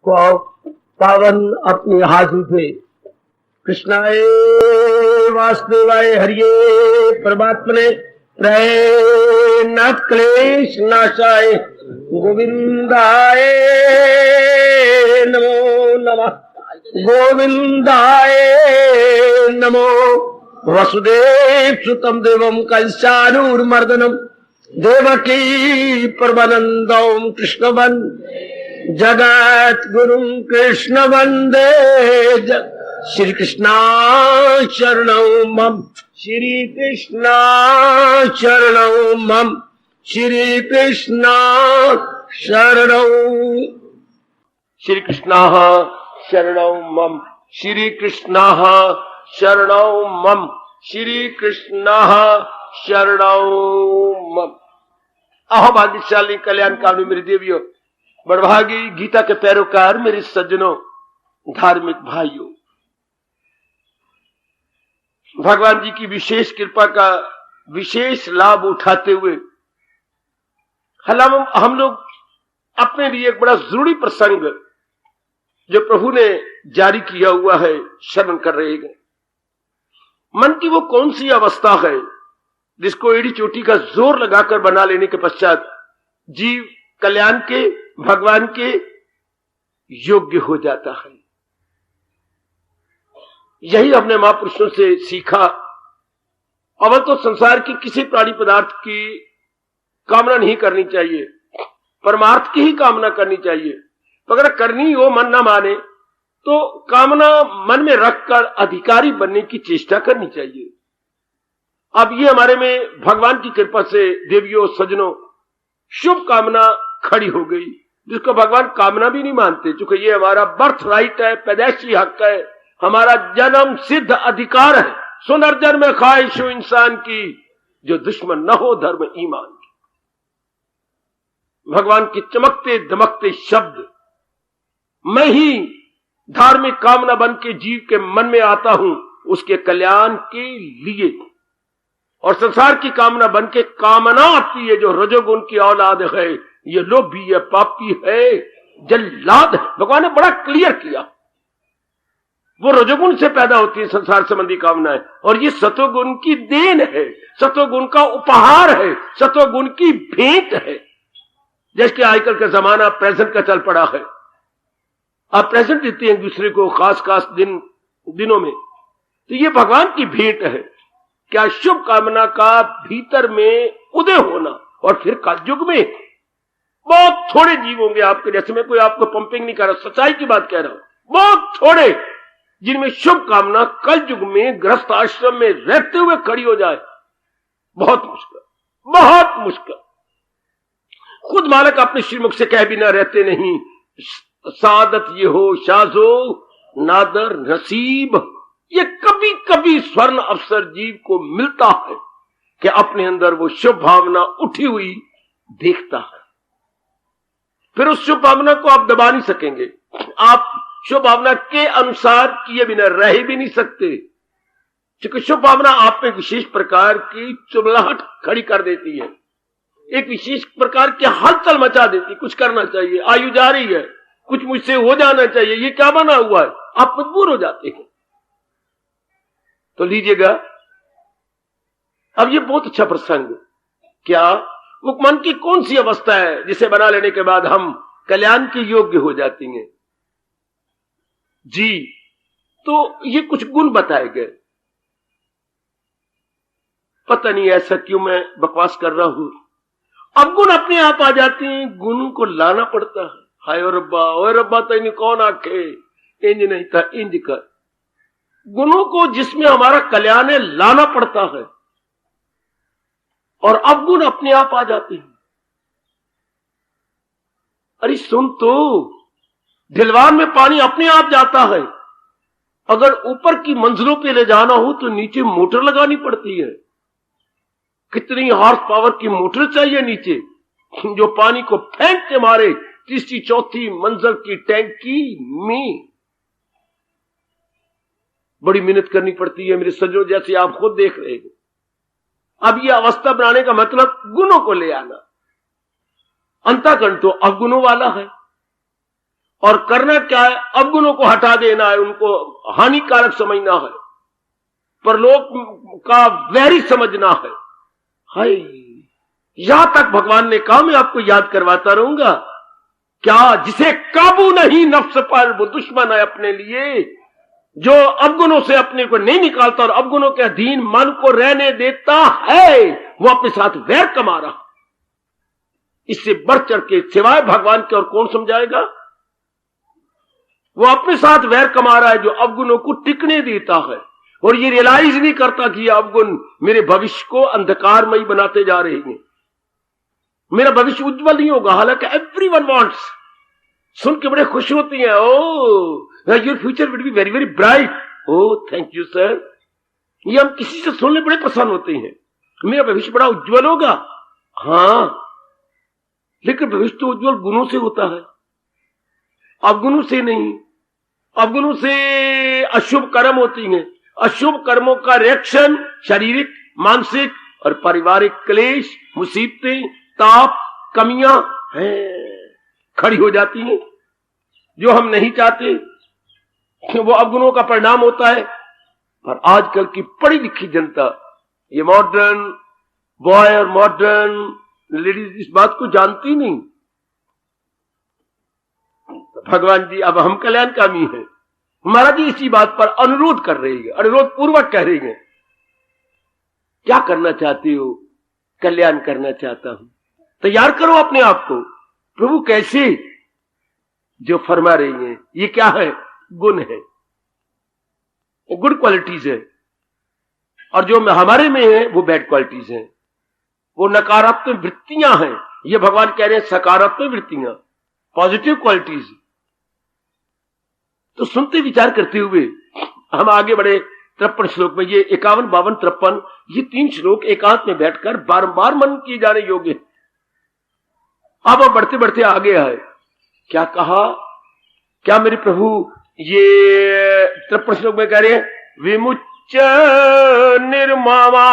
को पावन अपने हाथ उठे। कृष्णाय वासुदेवाय हरिये परमात्मने प्रय न क्लेश नाशाय गोविंदाय नमो नमः। गोविंदाय नमो। वसुदेव सुतम देवम कंसानूरमर्दनम देवकी परमानंदम कृष्ण जगत गुरु कृष्ण वंदे श्री कृष्णा शरणौ मम। श्री कृष्णा शरणौ मम। श्री कृष्णा शरणौ। श्री कृष्णा शरणौ मम। श्री कृष्णा शरणौ मम। श्री कृष्णा शरणौ मम। अहो भाग्यशाली कल्याणकामी मेरी देवियों, बड़भागी गीता के पैरोकार मेरे सज्जनों, धार्मिक भाइयों, भगवान जी की विशेष कृपा का विशेष लाभ उठाते हुए हम लोग अपने लिए एक बड़ा जरूरी प्रसंग जो प्रभु ने जारी किया हुआ है श्रवण कर रहे हैं। मन की वो कौन सी अवस्था है जिसको एड़ी चोटी का जोर लगाकर बना लेने के पश्चात जीव कल्याण के, भगवान के योग्य हो जाता है। यही हमने महापुरुषों से सीखा। अवल तो संसार की किसी प्राणी पदार्थ की कामना नहीं करनी चाहिए, परमार्थ की ही कामना करनी चाहिए। तो अगर करनी हो, मन ना माने, तो कामना मन में रखकर अधिकारी बनने की चेष्टा करनी चाहिए। अब ये हमारे में भगवान की कृपा से देवियों सज्जनों शुभ कामना खड़ी हो गई, जिसको भगवान कामना भी नहीं मानते, क्योंकि ये हमारा बर्थ राइट है, पैदाइशी हक है, हमारा जन्म सिद्ध अधिकार है। सुनर्जन में ख्वाहिश हो इंसान की, जो दुश्मन न हो धर्म ईमान की। भगवान के चमकते दमकते शब्द, मैं ही धार्मिक कामना बन के जीव के मन में आता हूं उसके कल्याण के लिए, और संसार की कामना बन के कामना आती है जो रजोगुण की औलाद है, ये लोभी है, पापी है, जल्लाद है। भगवान ने बड़ा क्लियर किया, वो रजोगुण से पैदा होती है संसार संबंधी कामनाएं, और ये सतोगुण की देन है, सतोगुण का उपहार है, सतोगुण की भेंट है। जैसे आजकल का जमाना प्रेजेंट का चल पड़ा है, आप प्रेजेंट देते हैं एक दूसरे को खास दिनों में, तो ये भगवान की भेंट है। क्या शुभ कामना का भीतर में उदय होना, और फिर कलयुग में बहुत थोड़े जीव होंगे आपके जैसे, मैं कोई आपको पंपिंग नहीं कर रहा, सच्चाई की बात कह रहा हूं, बहुत थोड़े जिनमें शुभ कामना कलयुग में गृहस्थ आश्रम में रहते हुए खड़ी हो जाए। बहुत मुश्किल, बहुत मुश्किल। खुद मालिक अपने श्रीमुख से कह भी ना रहते नहीं, सादत ये हो शाजो नादर नसीब। ये कभी कभी स्वर्ण अवसर जीव को मिलता है कि अपने अंदर वो शुभ भावना उठी हुई देखता है। फिर उस शुभ भावना को आप दबा नहीं सकेंगे, आप शुभ भावना के अनुसार किए बिना रह भी नहीं सकते, क्योंकि शुभ भावना आप में विशेष प्रकार की चुबलाहट खड़ी कर देती है, एक विशेष प्रकार की हलचल मचा देती। कुछ करना चाहिए, आयु जा रही है, कुछ मुझसे हो जाना चाहिए, ये क्या बना हुआ है, आप मजबूर हो जाते हैं। तो लीजिएगा, अब ये बहुत अच्छा प्रसंग, क्या वो मन की कौन सी अवस्था है जिसे बना लेने के बाद हम कल्याण के योग्य हो जाती हैं जी। तो ये कुछ गुण बताए गए। पता नहीं ऐसा क्यों मैं बकवास कर रहा हूं, अब गुण अपने आप आ जाते हैं, गुणों को लाना पड़ता है। हाय और रब्बा तो इन्हें कौन आखे, इंज नहीं था इंज कर। गुणों को जिसमें हमारा कल्याण है लाना पड़ता है, और अब गुण अपने आप आ जाते हैं। अरे सुन तो, ढिलवान में पानी अपने आप जाता है, अगर ऊपर की मंजिलों पे ले जाना हो तो नीचे मोटर लगानी पड़ती है। कितनी हॉर्स पावर की मोटर चाहिए नीचे, जो पानी को फेंक के मारे तीसरी चौथी मंजिल की टैंकी में। बड़ी मेहनत करनी पड़ती है मेरे सज्जनों, जैसे आप खुद देख रहे हैं। अब यह अवस्था बनाने का मतलब गुणों को ले आना। अंतःकरण तो अवगुणों वाला है, और करना क्या है, अवगुणों को हटा देना है, उनको हानिकारक समझना है, परलोक का वैरी समझना है। हाय, यहां तक भगवान ने कहा, मैं आपको याद करवाता रहूंगा। क्या जिसे काबू नहीं नफ्स पर, वो दुश्मन है अपने लिए। जो अवगुणों से अपने को नहीं निकालता और अवगुणों के अधीन मन को रहने देता है, वो अपने साथ वैर कमा रहा। इससे बढ़ चढ़ के सिवाय भगवान के और कौन समझाएगा। वो अपने साथ वैर कमा रहा है जो अवगुणों को टिकने देता है, और ये रियलाइज नहीं करता कि ये अवगुण मेरे भविष्य को अंधकारमयी बनाते जा रहे हैं, मेरा भविष्य उज्जवल नहीं होगा। हालांकि एवरीवन वांट्स, सुन के बड़े खुश होती हैं, oh your future will be very very bright, oh thank you sir. ये हम किसी से सुनने बड़े प्रसन्न होते हैं, मेरा भविष्य बड़ा उज्जवल होगा। हाँ, लेकिन भविष्य तो उज्जवल गुणों से होता है, अवगुणों से नहीं। अवगुणों से अशुभ कर्म होती हैं, अशुभ कर्मों का रिएक्शन शारीरिक, मानसिक और पारिवारिक क्लेश, मुसीबतें, ताप, कमियां हैं, खड़ी हो जाती हैं, जो हम नहीं चाहते। वो अवगुणों का परिणाम होता है। पर आजकल की पढ़ी लिखी जनता, ये मॉडर्न बॉय और मॉडर्न लेडीज इस बात को जानती नहीं। तो भगवान जी अब हम कल्याणकामी हैं, महाराज जी इसी बात पर अनुरोध कर रहे हैं, अनुरोध पूर्वक कह रहे हैं, क्या करना चाहते हो? कल्याण करना चाहता हूं। तैयार करो अपने आप को। प्रभु कैसे? जो फरमा रही हैं, ये क्या है? गुण है, गुड क्वालिटीज है, और जो हमारे में है वो बैड क्वालिटीज हैं, वो नकारात्मक वृत्तियां हैं। ये भगवान कह रहे हैं सकारात्मक वृत्तियां, पॉजिटिव क्वालिटीज। तो सुनते विचार करते हुए हम आगे बढ़े 53 श्लोक में। ये 51, 52, 53 ये 3 श्लोक एकांत में बैठकर बारंबार मन किए जाने योग्य। अब बढ़ते बढ़ते आगे आए, क्या कहा? क्या मेरे प्रभु ये 53 श्लोक में कह रहे हैं, विमुच्च निर्ममा,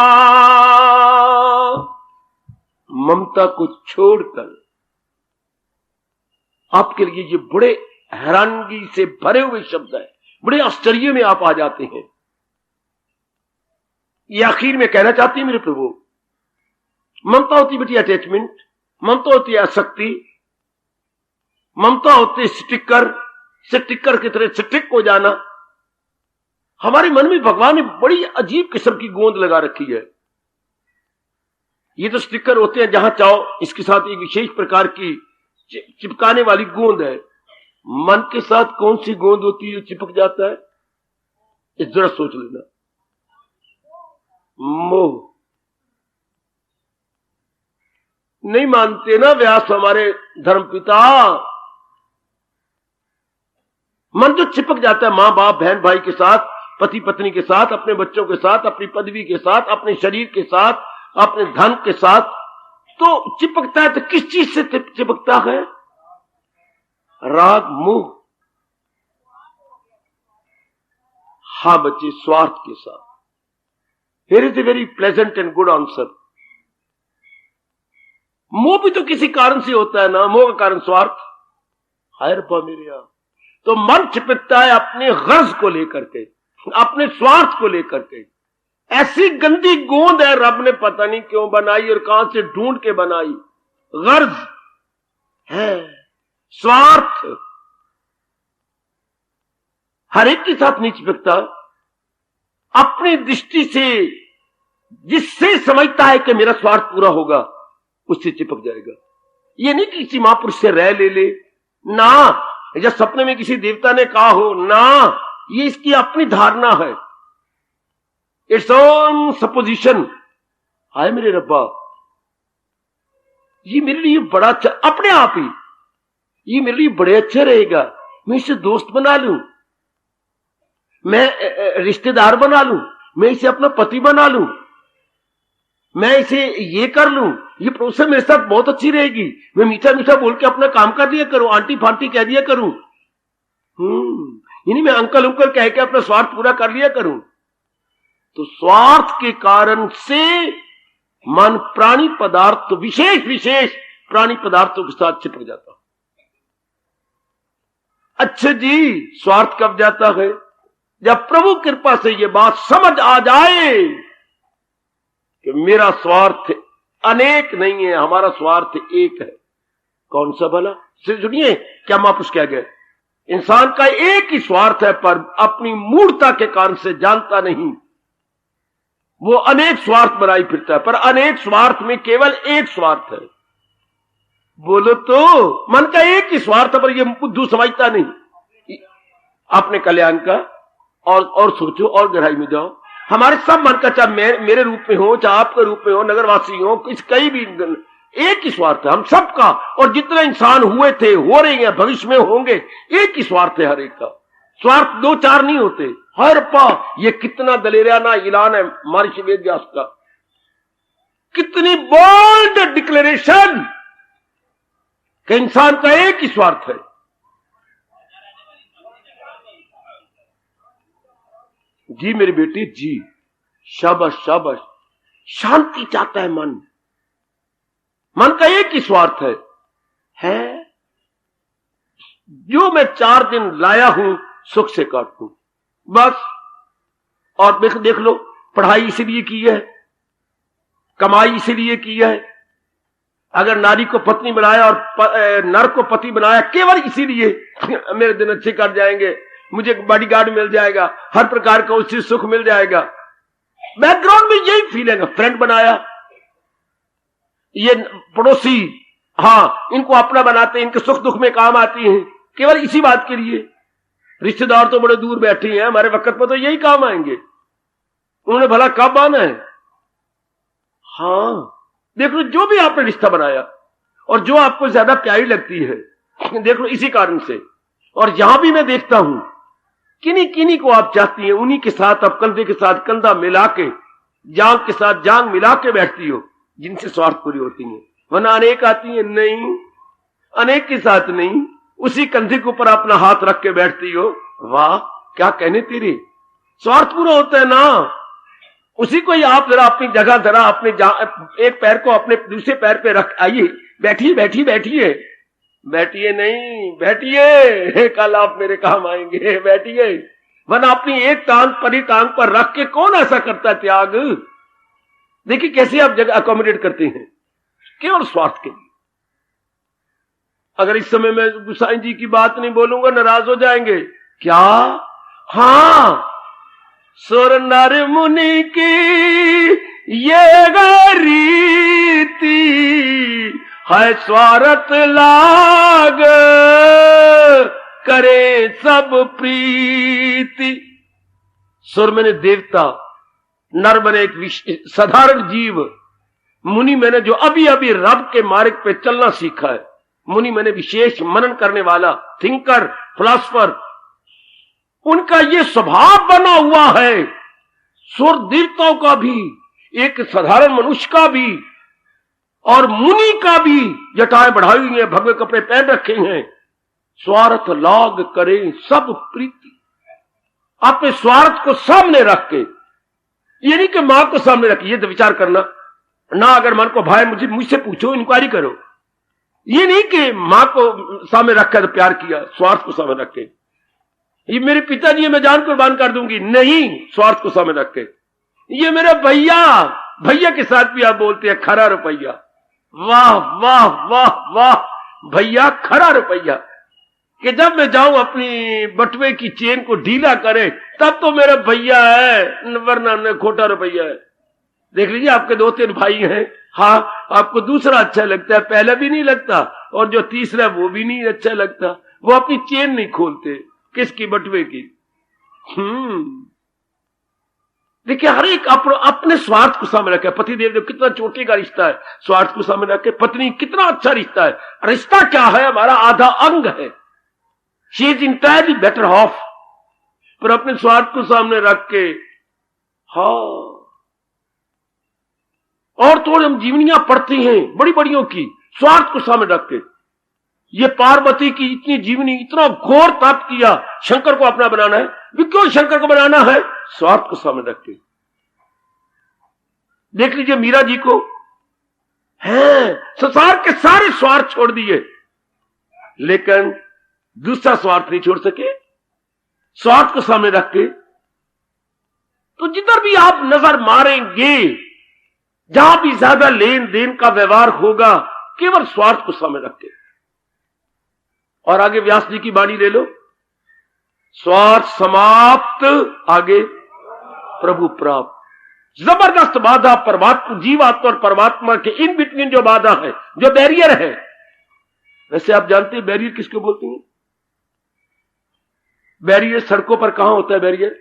ममता को छोड़कर। आपके लिए ये बड़े हैरानगी से भरे हुए शब्द है, बड़े आश्चर्य में आप आ जाते हैं। ये आखिर में कहना चाहती है मेरे प्रभु, ममता होती बेटी अटैचमेंट, ममता होती है आसक्ति, ममता होती है स्टिकर, स्टिकर की तरह स्टिक हो जाना। हमारे मन में भगवान ने बड़ी अजीब किस्म की गोंद लगा रखी है। ये तो स्टिकर होते हैं, जहां चाहो इसके साथ एक विशेष प्रकार की चिपकाने वाली गोंद है। मन के साथ कौन सी गोंद होती है जो चिपक जाता है? इस जरा सोच लेना। मोह। नहीं मानते ना व्यास हमारे धर्मपिता। मन जो चिपक जाता है मां बाप बहन भाई के साथ, पति पत्नी के साथ, अपने बच्चों के साथ, अपनी पदवी के साथ, अपने शरीर के साथ, अपने धन के साथ, तो चिपकता है। तो किस चीज से चिपकता है? राग मोह। हाँ बच्चे, स्वार्थ के साथ। Here is a very pleasant and good answer. मोह भी तो किसी कारण से होता है ना। मोह का कारण स्वार्थ। हाय रब्बा मेरे यार, तो मन चिपकता है अपने गर्ज को लेकर के, अपने स्वार्थ को लेकर के। ऐसी गंदी गोंद है, रब ने पता नहीं क्यों बनाई और कहां से ढूंढ के बनाई। गर्ज है, स्वार्थ। हर एक के साथ नहीं चिपकता। अपनी दृष्टि से जिससे समझता है कि मेरा स्वार्थ पूरा होगा, उससे चिपक जाएगा। ये नहीं कि किसी महापुरुष से राय ले ले ना, या सपने में किसी देवता ने कहा हो ना, ये इसकी अपनी धारणा है। Its own supposition. हाय मेरे रब्बा, ये मेरे लिए बड़ा अच्छा, अपने आप ही ये मेरे लिए बड़े अच्छा रहेगा। मैं इसे दोस्त बना लूं, मैं रिश्तेदार बना लूं, मैं इसे अपना पति बना लूं, मैं इसे ये कर लूं, ये प्रोसेस मेरे साथ बहुत अच्छी रहेगी। मैं मीठा मीठा बोल के अपना काम कर दिया करूं, आंटी फांटी कह दिया करूं, यानी मैं अंकल उंकल कह के अपना स्वार्थ पूरा कर लिया करूं। तो स्वार्थ के कारण से मन प्राणी पदार्थ, विशेष विशेष प्राणी पदार्थों के साथ चिपक जाता। अच्छे जी, स्वार्थ कब जाता है? जब प्रभु कृपा से ये बात समझ आ जाए कि मेरा स्वार्थ अनेक नहीं है, हमारा स्वार्थ एक है। कौन सा भला? सुनिए क्या महापुरुष कह गए, इंसान का एक ही स्वार्थ है, पर अपनी मूढ़ता के कारण से जानता नहीं। वो अनेक स्वार्थ बनाई फिरता है, पर अनेक स्वार्थ में केवल एक स्वार्थ है। बोलो तो, मन का एक ही स्वार्थ है, पर ये बुद्धू समझता नहीं अपने कल्याण का। और सोचो और गहराई में जाओ, हमारे सब मन का, चाहे मेरे रूप में हो, चाहे आपके रूप में हो, नगरवासी हो, कहीं भी, एक ही स्वार्थ है हम सबका। और जितने इंसान हुए थे, हो रहे हैं, भविष्य में होंगे, एक ही स्वार्थ है हर एक का। स्वार्थ दो चार नहीं होते, हर पा। ये कितना दलेराना ऐलान है महर्षि वेद व्यास का, कितनी बोल्ड डिक्लेरेशन कि इंसान का एक ही स्वार्थ है। जी मेरी बेटी जी, शाबाश शाबाश। शांति चाहता है मन, मन का एक ही स्वार्थ है जो मैं 4 दिन लाया हूं सुख से काटूं, बस। और देख लो, पढ़ाई इसीलिए की है, कमाई इसीलिए की है। अगर नारी को पत्नी बनाया और नर को पति बनाया केवल इसीलिए मेरे दिन अच्छे कट जाएंगे, मुझे बॉडीगार्ड मिल जाएगा, हर प्रकार का उससे सुख मिल जाएगा, बैकग्राउंड में यही फीलिंग है। फ्रेंड बनाया, ये पड़ोसी, हाँ इनको अपना बनाते, इनके सुख दुख में काम आती हैं, केवल इसी बात के लिए। रिश्तेदार तो बड़े दूर बैठे हैं, हमारे वक्त पर तो यही काम आएंगे, उन्होंने भला कब आना है। हाँ देख लो, जो भी आपने रिश्ता बनाया और जो आपको ज्यादा प्यारी लगती है, देख लो इसी कारण से। और यहां भी मैं देखता हूं, किन्हीं किन्हीं को आप चाहती हैं, उन्हीं के साथ आप कंधे के साथ कंधा मिला के, जांग के साथ जांग मिला के बैठती हो, जिनसे स्वार्थ पूरी होती है। वरना अनेक आती है, नहीं, अनेक के साथ नहीं, उसी कंधे के ऊपर अपना हाथ रख के बैठती हो। वाह क्या कहने तेरे, स्वार्थ पूरा होता है ना। उसी को ही आप जरा अपनी जगह, जरा अपने एक पैर को अपने दूसरे पैर पे रख, आइए बैठिए बैठिए बैठिए बैठिए, नहीं बैठिए, कल आप मेरे काम आएंगे, बैठिए। वरना अपनी एक टांग परी टांग पर रख के कौन ऐसा करता है त्याग? देखिए कैसे आप जगह अकोमोडेट करते हैं केवल स्वार्थ के लिए। अगर इस समय मैं गुसाई जी की बात नहीं बोलूंगा, नाराज हो जाएंगे क्या? हाँ, सुर नर मुनि की ये रीति है, स्वार्थ लाग करे सब प्रीति। सुर मैंने देवता, नर मैंने एक साधारण जीव, मुनि मैंने जो अभी अभी रब के मार्ग पे चलना सीखा है, मुनि मैंने विशेष मनन करने वाला, थिंकर, फिलॉसफर, उनका ये स्वभाव बना हुआ है। सुर देवताओं का भी, एक साधारण मनुष्य का भी और मुनि का भी, जटाएं बढ़ाई हुई हैं, भगवे कपड़े पहन रखे हैं, स्वार्थ लाग करें सब प्रीति। अपने स्वार्थ को सामने रख के, ये नहीं कि मां को सामने रखिए, तो विचार करना ना, अगर मन को भाई मुझसे पूछो, इंक्वायरी करो। ये नहीं कि मां को सामने रखकर तो प्यार किया, स्वार्थ को सामने रख के, ये मेरे पिताजी मैं जान कुर्बान कर दूंगी, नहीं, स्वार्थ को सामने रख के। ये मेरे भैया, भैया के साथ भी आप बोलते हैं खरा रुपया, वाह वाह वाह वाह, भैया खरा रुपया, कि जब मैं जाऊं अपनी बटुए की चेन को ढीला करे तब तो मेरा भैया है, वरना खोटा रुपया है। देख लीजिए आपके 2-3 भाई हैं, हाँ आपको दूसरा अच्छा लगता है, पहला भी नहीं लगता, और जो तीसरा वो भी नहीं अच्छा लगता, वो अपनी चेन नहीं खोलते, किसकी? बटुए की। देखिए हर एक अपने स्वार्थ को सामने रखे। पति देव कितना चोटी का रिश्ता है, स्वार्थ को सामने रखे। पत्नी कितना अच्छा रिश्ता है, रिश्ता क्या है? हमारा आधा अंग है। She is entirely better of, पर अपने स्वार्थ को सामने रख के, हाँ। और थोड़ी हम जीवनियां पढ़ते हैं बड़ी बड़ियों की, स्वार्थ को सामने रख के। ये पार्वती की इतनी जीवनी, इतना घोर तप किया, शंकर को अपना बनाना है। भी क्यों शंकर को बनाना है? स्वार्थ को सामने रख के। देख लीजिए मीरा जी को, है संसार के सारे स्वार्थ छोड़ दिए, लेकिन दूसरा स्वार्थ नहीं छोड़ सके, स्वार्थ को सामने रख के। तो जिधर भी आप नजर मारेंगे, जहां भी ज्यादा लेन देन का व्यवहार होगा, केवल स्वार्थ को सामने रख के। और आगे व्यास जी की वाणी ले लो, स्वार्थ समाप्त, आगे प्रभु प्राप्त। जबरदस्त बाधा परमात्मा, जीवात्मा और परमात्मा के इन बिटवीन जो बाधा है, जो बैरियर है। वैसे आप जानते हैं बैरियर किसको बोलते हैं? बैरियर सड़कों पर कहां होता है? बैरियर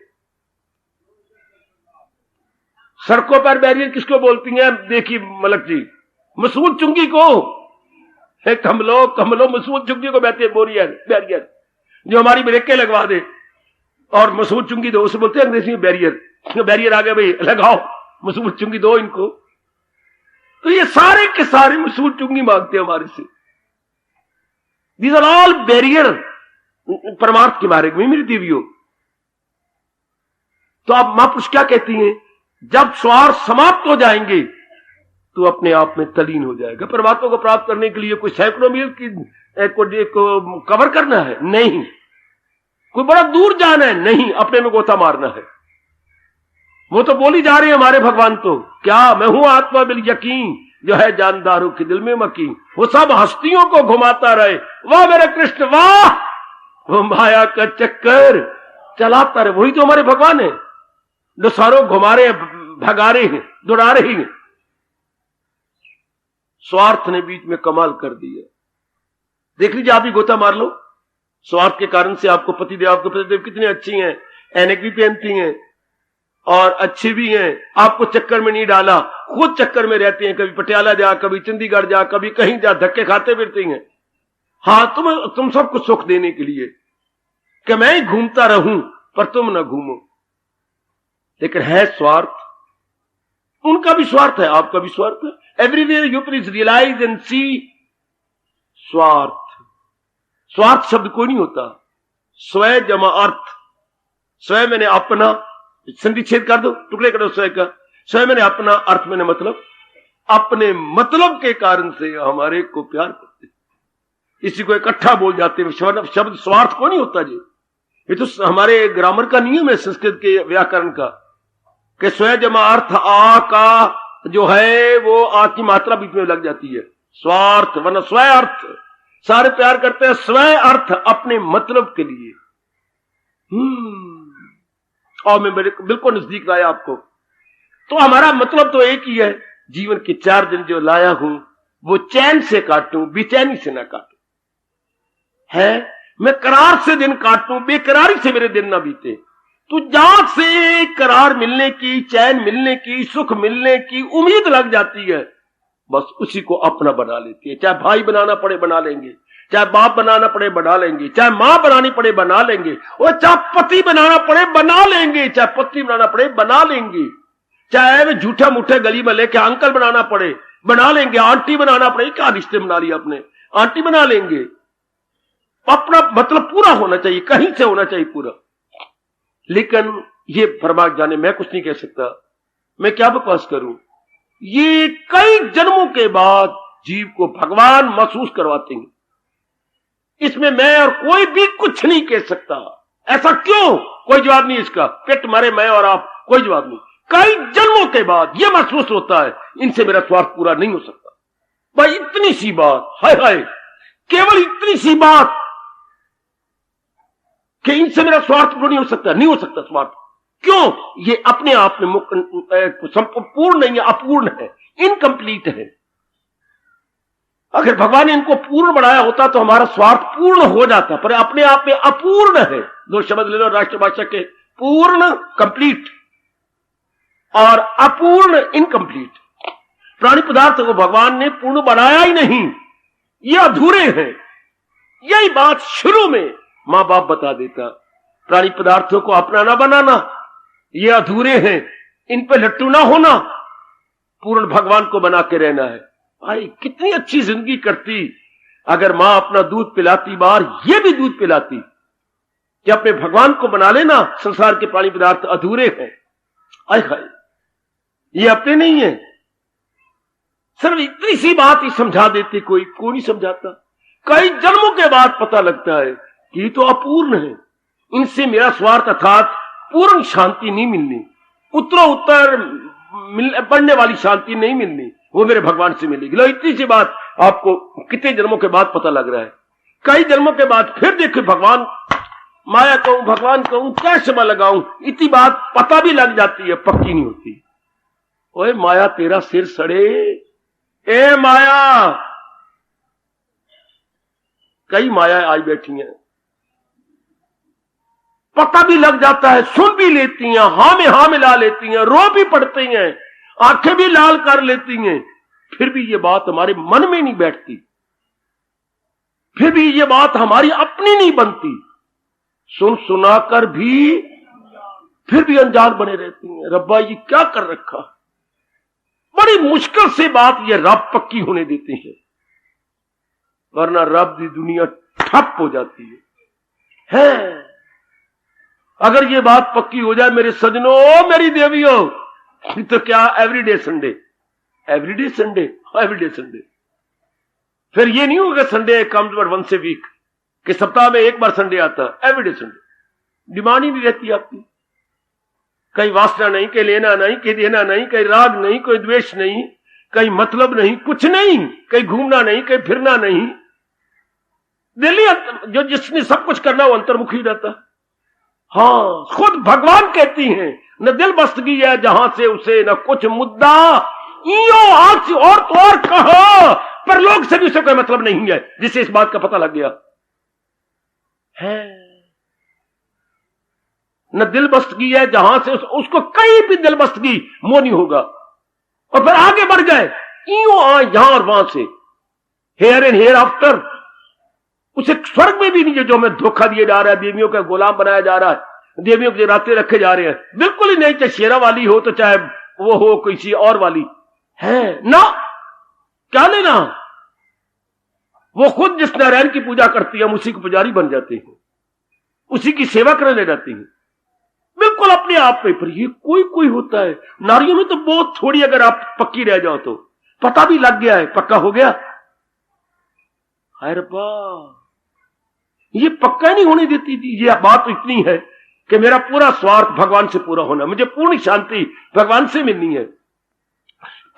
सड़कों पर बैरियर किसको बोलती हैं? देखिए मलक जी, मसूद चुंगी को, कमलो मसूद चुंगी को कहते हैं बैरियर, जो हमारी ब्रेकें लगवा दे। और मसूद चुंगी दो, उसे बोलते हैं अंग्रेजी में बैरियर आ गया भाई, लगाओ मसूद चुंगी दो इनको। तो ये सारे के सारे मसूद चुंगी मांगते हैं हमारे से। दीज आर ऑल बैरियर परमार्थ के मार्ग में मेरी देवियों। तो आप महापुरुष क्या कहती हैं? जब स्वार्थ समाप्त हो जाएंगे तो अपने आप में तलीन हो जाएगा। परमात्मा को प्राप्त करने के लिए कोई सैकड़ों मील की को कवर करना है? नहीं। कोई बड़ा दूर जाना है? नहीं। अपने में गोता मारना है। वो तो बोली जा रही है हमारे भगवान, तो क्या मैं हूं आत्मा बिल यकीन, जो है जानदारों के दिल में मकीन। वो सब हस्तियों को घुमाता रहे, वाह मेरे कृष्ण वाह, वो माया का चक्कर चलाता रहे। वही तो हमारे भगवान है, जो सारों घुमा रहे हैं, भगा रहे हैं, दौड़ा रहे हैं। स्वार्थ ने बीच में कमाल कर दिया। देख लीजिए, आप भी गोता मार लो। स्वार्थ के कारण से आपको पतिदेव कितने अच्छी हैं, ऐनक भी पहनती हैं और अच्छी भी हैं, आपको चक्कर में नहीं डाला, खुद चक्कर में रहती हैं। कभी पटियाला जा, कभी चंडीगढ़ जा, कभी कहीं जा, धक्के खाते फिरती हैं। हाँ, तुम सबको सुख देने के लिए कि मैं ही घूमता रहूं पर तुम ना घूमो। लेकिन है स्वार्थ, उनका भी स्वार्थ है, आपका भी स्वार्थ है। Everywhere you please realise and see स्वार्थ। स्वार्थ शब्द कोई नहीं होता। स्वय जमा अर्थ, स्वय मैंने अपना, संधि छेद कर दो, टुकड़े करो स्वय का। स्वय मैंने अपना, अर्थ मैंने मतलब, अपने मतलब के कारण से हमारे को प्यार करते, इसी को इकट्ठा बोल जाते हैं। शब्द स्वार्थ को नहीं होता जी। ये तो हमारे ग्रामर का नियम है, संस्कृत के व्याकरण का, कि स्वय जमा अर्थ आ का जो है वो आ की मात्रा बीच में लग जाती है। स्वार्थ वरना स्वय अर्थ, सारे प्यार करते हैं स्वय अर्थ, अपने मतलब के लिए। और मैं बिल्कुल नजदीक लाया आपको। तो हमारा मतलब तो एक ही है, जीवन के 4 दिन जो लाया हूं वो चैन से काटूं, बेचैनी से ना काटूं। है मैं करार से दिन काटूं, बेकरारी से मेरे दिन ना बीते। तो जहां से करार मिलने की, चैन मिलने की, सुख मिलने की उम्मीद लग जाती है, बस उसी को अपना बना लेती है। चाहे भाई बनाना पड़े बना लेंगे, चाहे बाप बनाना पड़े बना लेंगे, चाहे मां बनानी पड़े बना लेंगे, और चाहे पति बनाना पड़े बना लेंगे, चाहे पत्नी बनाना पड़े बना लेंगे, चाहे झूठा मूठा गली में लेके अंकल बनाना पड़े बना लेंगे, आंटी बनाना पड़े, क्या रिश्ते बना लिया अपने, आंटी बना लेंगे। अपना मतलब पूरा होना चाहिए, कहीं से होना चाहिए पूरा। लेकिन ये परमात्मा जाने, मैं कुछ नहीं कह सकता, मैं क्या बकवास करूं। ये कई जन्मों के बाद जीव को भगवान महसूस करवाते हैं। इसमें मैं और कोई भी कुछ नहीं कह सकता। ऐसा क्यों? कोई जवाब नहीं इसका। पेट मारे मैं और आप, कोई जवाब नहीं। कई जन्मों के बाद यह महसूस होता है, इनसे मेरा स्वार्थ पूरा नहीं हो सकता। भाई इतनी सी बात, हाय हाय, केवल इतनी सी बात कि इनसे मेरा स्वार्थ पूरा नहीं हो सकता, नहीं हो सकता स्वार्थ। क्यों? ये अपने आप में पूर्ण नहीं है, अपूर्ण है, इनकम्प्लीट है। अगर भगवान ने इनको पूर्ण बनाया होता तो हमारा स्वार्थ पूर्ण हो जाता, पर अपने आप में अपूर्ण है। 2 शब्द ले लो राष्ट्रभाषा के, पूर्ण कंप्लीट और अपूर्ण इनकम्प्लीट। प्राणी पदार्थ को भगवान ने पूर्ण बनाया ही नहीं, ये अधूरे हैं। यही बात शुरू में मां बाप बता देता, प्राणी पदार्थों को अपनाना बनाना ये अधूरे हैं, इन पे लट्टू ना होना, पूर्ण भगवान को बना के रहना है। भाई कितनी अच्छी जिंदगी करती अगर मां अपना दूध पिलाती, बाहर ये भी दूध पिलाती कि अपने भगवान को बना लेना। संसार के प्राणी पदार्थ अधूरे हैं, आय हाय, ये अपने नहीं है। सिर्फ इतनी सी बात ही समझा देते, कोई नहीं समझाता। कई जन्मों के बाद पता लगता है कि ये तो अपूर्ण है, इनसे मेरा स्वार्थ अर्थात पूर्ण शांति नहीं मिलनी, उत्तरोत्तर बढ़ने वाली शांति नहीं मिलनी, वो मेरे भगवान से मिलेगी। लो इतनी सी बात आपको कितने जन्मों के बाद पता लग रहा है। कई जन्मों के बाद फिर देखो भगवान, माया कहूं भगवान कहूं क्या शब्द लगाऊं, इतनी बात पता भी लग जाती है, पक्की नहीं होती। ओए माया तेरा सिर सड़े, ए माया। कई माया आज बैठी हैं, पता भी लग जाता है, सुन भी लेती हैं, हां में हां मिला लेती हैं, रो भी पड़ती हैं, आंखें भी लाल कर लेती हैं, फिर भी ये बात हमारे मन में नहीं बैठती, फिर भी ये बात हमारी अपनी नहीं बनती, सुन सुनाकर भी फिर भी अनजान बने रहती हैं। रब्बा ये क्या कर रखा। बड़ी मुश्किल से बात ये रब पक्की होने देते हैं, वरना रब की दुनिया ठप हो जाती है। अगर ये बात पक्की हो जाए मेरे सजनों, मेरी देवियों, तो क्या everyday Sunday, everyday Sunday, everyday Sunday. फिर ये नहीं होगा Sunday comes but once a week, कि सप्ताह में एक बार संडे आता है, एवरीडे संडे। डिमांड ही नहीं रहती आपकी, कहीं वासना नहीं, कहीं लेना नहीं, कहीं देना नहीं, कहीं राग नहीं, कोई द्वेष नहीं, कहीं मतलब नहीं, कुछ नहीं, कहीं घूमना नहीं, कहीं फिरना नहीं। दिल्ली जो जिसने सब कुछ करना वो अंतर्मुखी रहता। हाँ, खुद भगवान कहती हैं, न दिल बस्तगी है जहां से उसे न कुछ मुद्दा, यो आज और तो और कहा, पर लोग से भी उसे कोई मतलब नहीं है, जिसे इस बात का पता लग गया है। न दिल बस्तगी है जहां से उसको कहीं भी दिल बस्तगी मोह नहीं होगा, और फिर आगे बढ़ गए यो यहां और वहां से, हेयर एंड हेयर आफ्टर, उसे स्वर्ग में भी नहीं है जो हमें धोखा दिया जा रहा है, देवियों का गुलाम बनाया जा रहा है, देवियों के रास्ते रखे जा रहे हैं, बिल्कुल ही नहीं। चाहे शेरा वाली हो तो चाहे वो हो किसी और वाली है ना, क्या लेना। वो खुद जिस नारायण की पूजा करती है हम उसी के पुजारी बन जाते हैं, उसी की सेवा करने ले जाते हैं, बिल्कुल अपने आप पे। पर ये कोई कोई होता है, नारियों में तो बहुत थोड़ी, अगर आप पक्की रह जाओ तो पता भी लग गया है, पक्का हो गया। हाय रब्बा, ये पक्का नहीं होने देती थी। ये बात तो इतनी है कि मेरा पूरा स्वार्थ भगवान से पूरा होना, मुझे पूर्ण शांति भगवान से मिलनी है।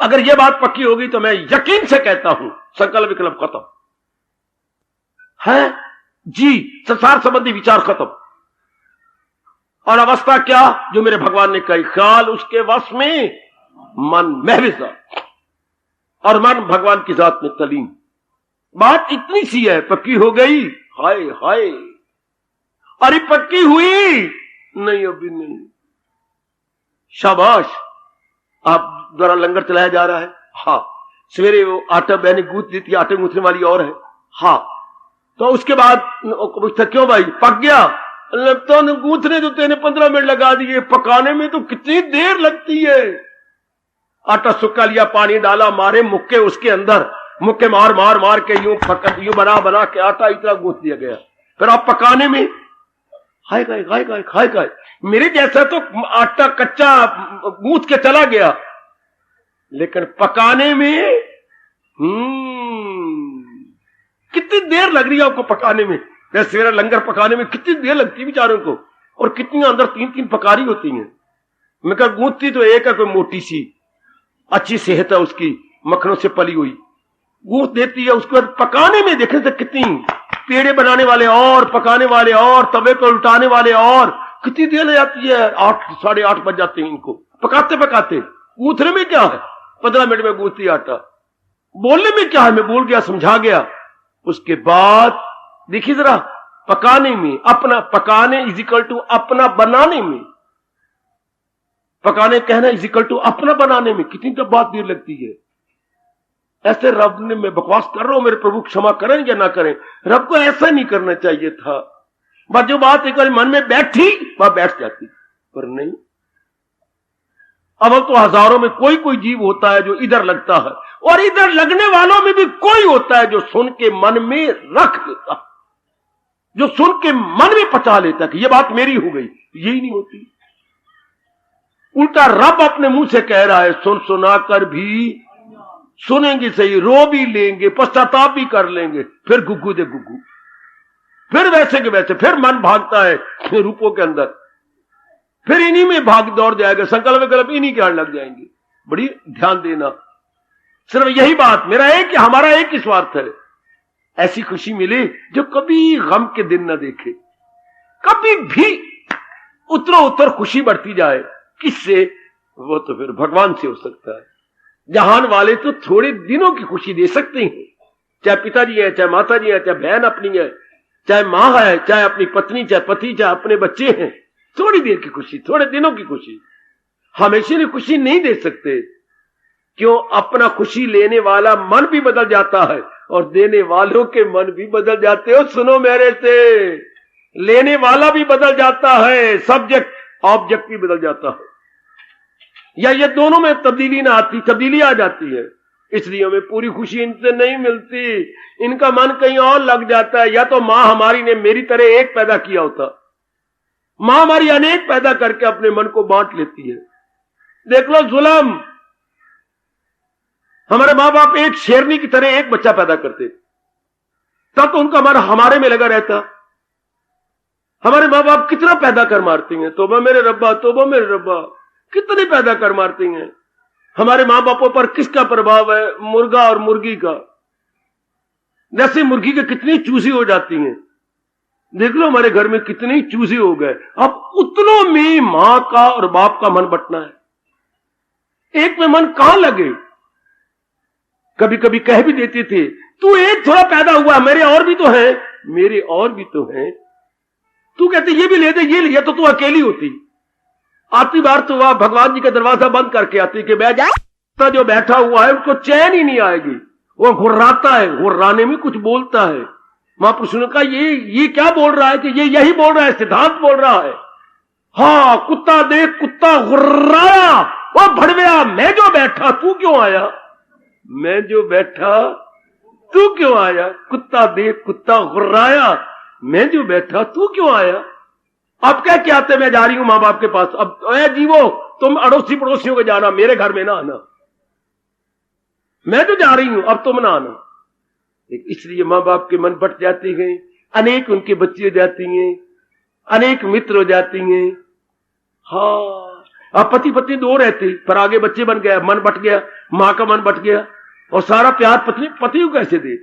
अगर यह बात पक्की होगी तो मैं यकीन से कहता हूं संकल्प विकल्प खत्म है जी, संसार संबंधी विचार खत्म। और अवस्था क्या, जो मेरे भगवान ने कही, ख्याल उसके वश में, मन महविजा, और मन भगवान की जात में तलीम। बात इतनी सी है, पक्की हो गई। हाय हाय, अरे पक्की हुई नहीं, अभी नहीं। शाबाश, आप द्वारा लंगर चलाया जा रहा है। हाँ, सवेरे वो आटा मैंने गूंथ दी थी, आटे गूंथने वाली और है। हाँ, तो उसके बाद पूछता क्यों भाई पक गया, तो गूंथने तो तेने 15 मिनट लगा दिए, पकाने में तो कितनी देर लगती है। आटा सुखा लिया, पानी डाला, मारे मुक्के उसके अंदर, मुक्के मार मार मार के यूं बना बना के आटा इतना गूंथ दिया गया। फिर आप पकाने में हाय गाय गाय गाय खाए गाय, मेरे जैसा तो आटा कच्चा गूंथ के चला गया, लेकिन पकाने में कितनी देर लग रही है आपको पकाने में। जैसे मेरा लंगर पकाने में कितनी देर लगती है बेचारों को, और कितनी अंदर 3-3 पकारी होती हैं। मैं कहा गूंथती तो एक है, कोई मोटी सी अच्छी सेहत है उसकी, मक्खनों से पली हुई, गूंथ देती है। उसके बाद पकाने में देखे तो कितनी पेड़े बनाने वाले और पकाने वाले और तवे पर उल्टाने वाले, और कितनी देर लग जाती है। 8 साढ़े 8 बज जाते हैं इनको पकाते पकाते। गूंथने में क्या है, 15 मिनट में गूंथती आटा। बोलने में क्या है, मैं बोल गया, समझा गया। उसके बाद देखिए जरा, पकाने में अपना, पकाने इज इक्वल टू अपना बनाने में, पकाने कहना इज इक्वल टू अपना बनाने में कितनी तब बात देर लगती है। ऐसे रब ने, मैं बकवास कर रहा हूं, मेरे प्रभु क्षमा करें या ना करें, रब को ऐसा नहीं करना चाहिए था। बस जो बात एक बार मन में बैठी वह बैठ जाती, पर नहीं। अब तो हजारों में कोई कोई जीव होता है जो इधर लगता है, और इधर लगने वालों में भी कोई होता है जो सुन के मन में रख देता, जो सुन के मन में पचा लेता कि यह बात मेरी हो गई। यही नहीं होती, उल्टा रब अपने मुंह से कह रहा है, सुन सुना कर भी सुनेंगे सही, रो भी लेंगे, पश्चाताप भी कर लेंगे, फिर गुग्गू दे गुग्गू। फिर वैसे के वैसे, फिर मन भागता है रूपों के अंदर, फिर इन्हीं में भाग दौड़ जाएगा, संकल्प विकल्प इन्हीं के हाथ लग जाएंगे। बड़ी ध्यान देना, सिर्फ यही बात, मेरा एक, हमारा एक ही स्वार्थ है, ऐसी खुशी मिले जो कभी गम के दिन न देखे, कभी भी उत्तर खुशी बढ़ती जाए। किससे? वो तो फिर भगवान से हो सकता है। जहान वाले तो थोड़े दिनों की खुशी दे सकते हैं, चाहे पिताजी है, चाहे माताजी है, चाहे बहन अपनी है, चाहे माँ है, चाहे अपनी पत्नी, चाहे पति, चाहे अपने बच्चे हैं। थोड़ी देर की खुशी, थोड़े दिनों की खुशी, हमेशा की खुशी नहीं दे सकते। क्यों? अपना खुशी लेने वाला मन भी बदल जाता है और देने वालों के मन भी बदल जाते हो। सुनो मेरे से, लेने वाला भी बदल जाता है, सब्जेक्ट ऑब्जेक्ट भी बदल जाता है, या ये दोनों में तब्दीली ना आती, तब्दीली आ जाती है। इसलिए हमें पूरी खुशी इनसे नहीं मिलती, इनका मन कहीं और लग जाता है। या तो मां हमारी ने मेरी तरह एक पैदा किया होता, मां हमारी अनेक पैदा करके अपने मन को बांट लेती है। देख लो जुल्म, हमारे मां बाप एक शेरनी की तरह एक बच्चा पैदा करते, तब तो उनका मन हमारे में लगा रहता। हमारे मां बाप कितना पैदा कर मारती हैं, तोबा मेरे रब्बा, तोबा मेरे रब्बा, कितने पैदा कर मारती हैं। हमारे मां बापों पर किसका प्रभाव है? मुर्गा और मुर्गी का। जैसे मुर्गी के कितनी चूसी हो जाती हैं, देख लो हमारे घर में कितनी चूसी हो गए। अब उतनों में मां का और बाप का मन बंटना है, एक में मन कहां लगे। कभी कभी कह भी देते थे, तू एक थोड़ा पैदा हुआ, मेरे और भी तो है, मेरे और भी तो है। तू कहते ये भी ले दे, ये लिया, तो तू अकेली होती। आती बार तो वह भगवान जी का दरवाजा बंद करके आती कि बैठ जा, जो बैठा हुआ है उसको चैन ही नहीं आएगी, वो घुर्राता है, घुर्राने में कुछ बोलता है। महापुरुष ने कहा ये क्या बोल रहा है? कि ये यही बोल रहा है, सिद्धांत बोल रहा है। हाँ, कुत्ता देख कुत्ता घुर्राया, वो भड़वया, मैं जो बैठा तू क्यों आया, मैं जो बैठा तू क्यों आया। कुत्ता देख कुत्ता घुर्राया, मैं जो बैठा तू क्यों आया। अब क्या क्या आते, मैं जा रही हूं मां बाप के पास। अब ए जीवो, तुम अड़ोसी पड़ोसियों को जाना, मेरे घर में ना आना, मैं तो जा रही हूं, अब तुम ना आना। इसलिए मां बाप के मन बट जाते हैं, अनेक उनके बच्चे हो जाती हैं, अनेक मित्र हो जाती हैं। हाँ, अब पति पत्नी दो रहते, पर आगे बच्चे बन गया, मन बट गया, मां का मन बट गया, और सारा प्यार पत्नी पति को कैसे दे?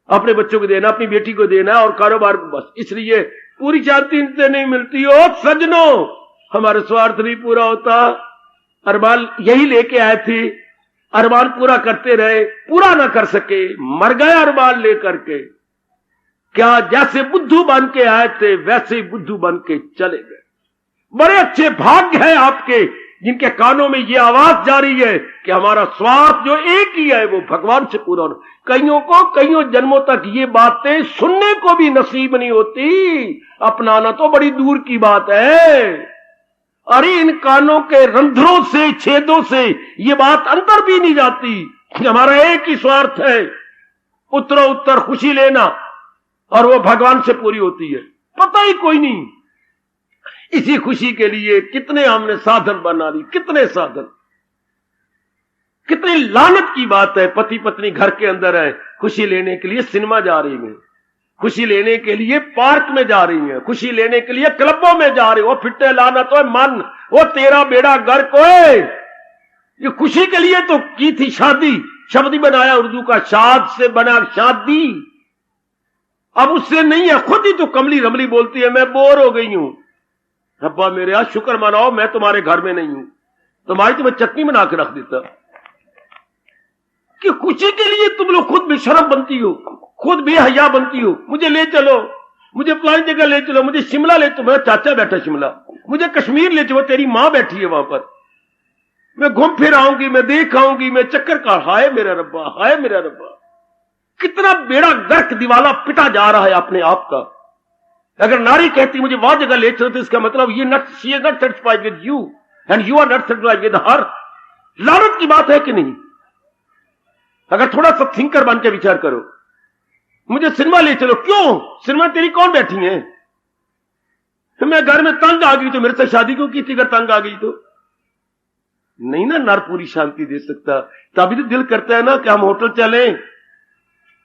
अपने बच्चों को देना, अपनी बेटी को देना, और कारोबार को बस। इसलिए पूरी शांति इनसे नहीं मिलती हो सजनों, हमारा स्वार्थ नहीं पूरा होता। अरमान यही लेके आए थे, अरमान पूरा करते रहे, पूरा ना कर सके, मर गए अरमान लेकर के। क्या जैसे बुद्धू बन के आए थे वैसे ही बुद्धू बन के चले गए। बड़े अच्छे भाग्य है आपके जिनके कानों में ये आवाज जा रही है कि हमारा स्वार्थ जो एक ही है वो भगवान से पूरा होना। कईयों को कईयों जन्मों तक ये बातें सुनने को भी नसीब नहीं होती, अपनाना तो बड़ी दूर की बात है। अरे इन कानों के रंध्रों से, छेदों से ये बात अंदर भी नहीं जाती कि हमारा एक ही स्वार्थ है, उत्तर खुशी लेना, और वो भगवान से पूरी होती है। पता ही कोई नहीं। इसी खुशी के लिए कितने हमने साधन बना ली, कितने साधन। कितनी लानत की बात है, पति पत्नी घर के अंदर है, खुशी लेने के लिए सिनेमा जा रही है, खुशी लेने के लिए पार्क में जा रही है, खुशी लेने के लिए क्लबों में जा रही है। वो फिट्टे लानत हो मन, वो तेरा बेड़ा गर्क होए। ये खुशी के लिए तो की थी शादी, शब्द ही बनाया उर्दू का, शाद से बना शादी। अब उससे नहीं है, खुद ही तो कमली रमली बोलती है, मैं बोर हो गई हूं। रब्बा मेरे आज शुक्र मनाओ मैं तुम्हारे घर में नहीं हूं, तुम्हारी तो मैं चटनी बना के रख देता। कि खुशी के लिए तुम लोग खुद बेशरम बनती हो, खुद बेहया बनती हो। मुझे ले चलो, मुझे फलानी जगह ले चलो, मुझे शिमला ले चलो, मेरा चाचा बैठा शिमला, मुझे कश्मीर ले चलो, तेरी मां बैठी है वहां पर, मैं घूम फिर आऊंगी, मैं देख आऊंगी, मैं चक्कर का। हाय मेरा रब्बा, हाय मेरा रब्बा, कितना बेड़ा गर्क दिवाला पिटा जा रहा है अपने आप का। अगर नारी कहती मुझे वहां जगह ले चलो, तो इसका मतलब ये not, she is not satisfied with you and you are not satisfied with her. लानत की बात है कि नहीं? अगर थोड़ा सा थिंकर बन के विचार करो, मुझे सिनेमा ले चलो, क्यों? सिनेमा तेरी कौन बैठी है? मैं घर में तंग आ गई तो मेरे से शादी क्यों की थी? अगर तंग आ गई तो नहीं ना नर पूरी शांति दे सकता। तभी तो दिल करता है ना कि हम होटल चलें,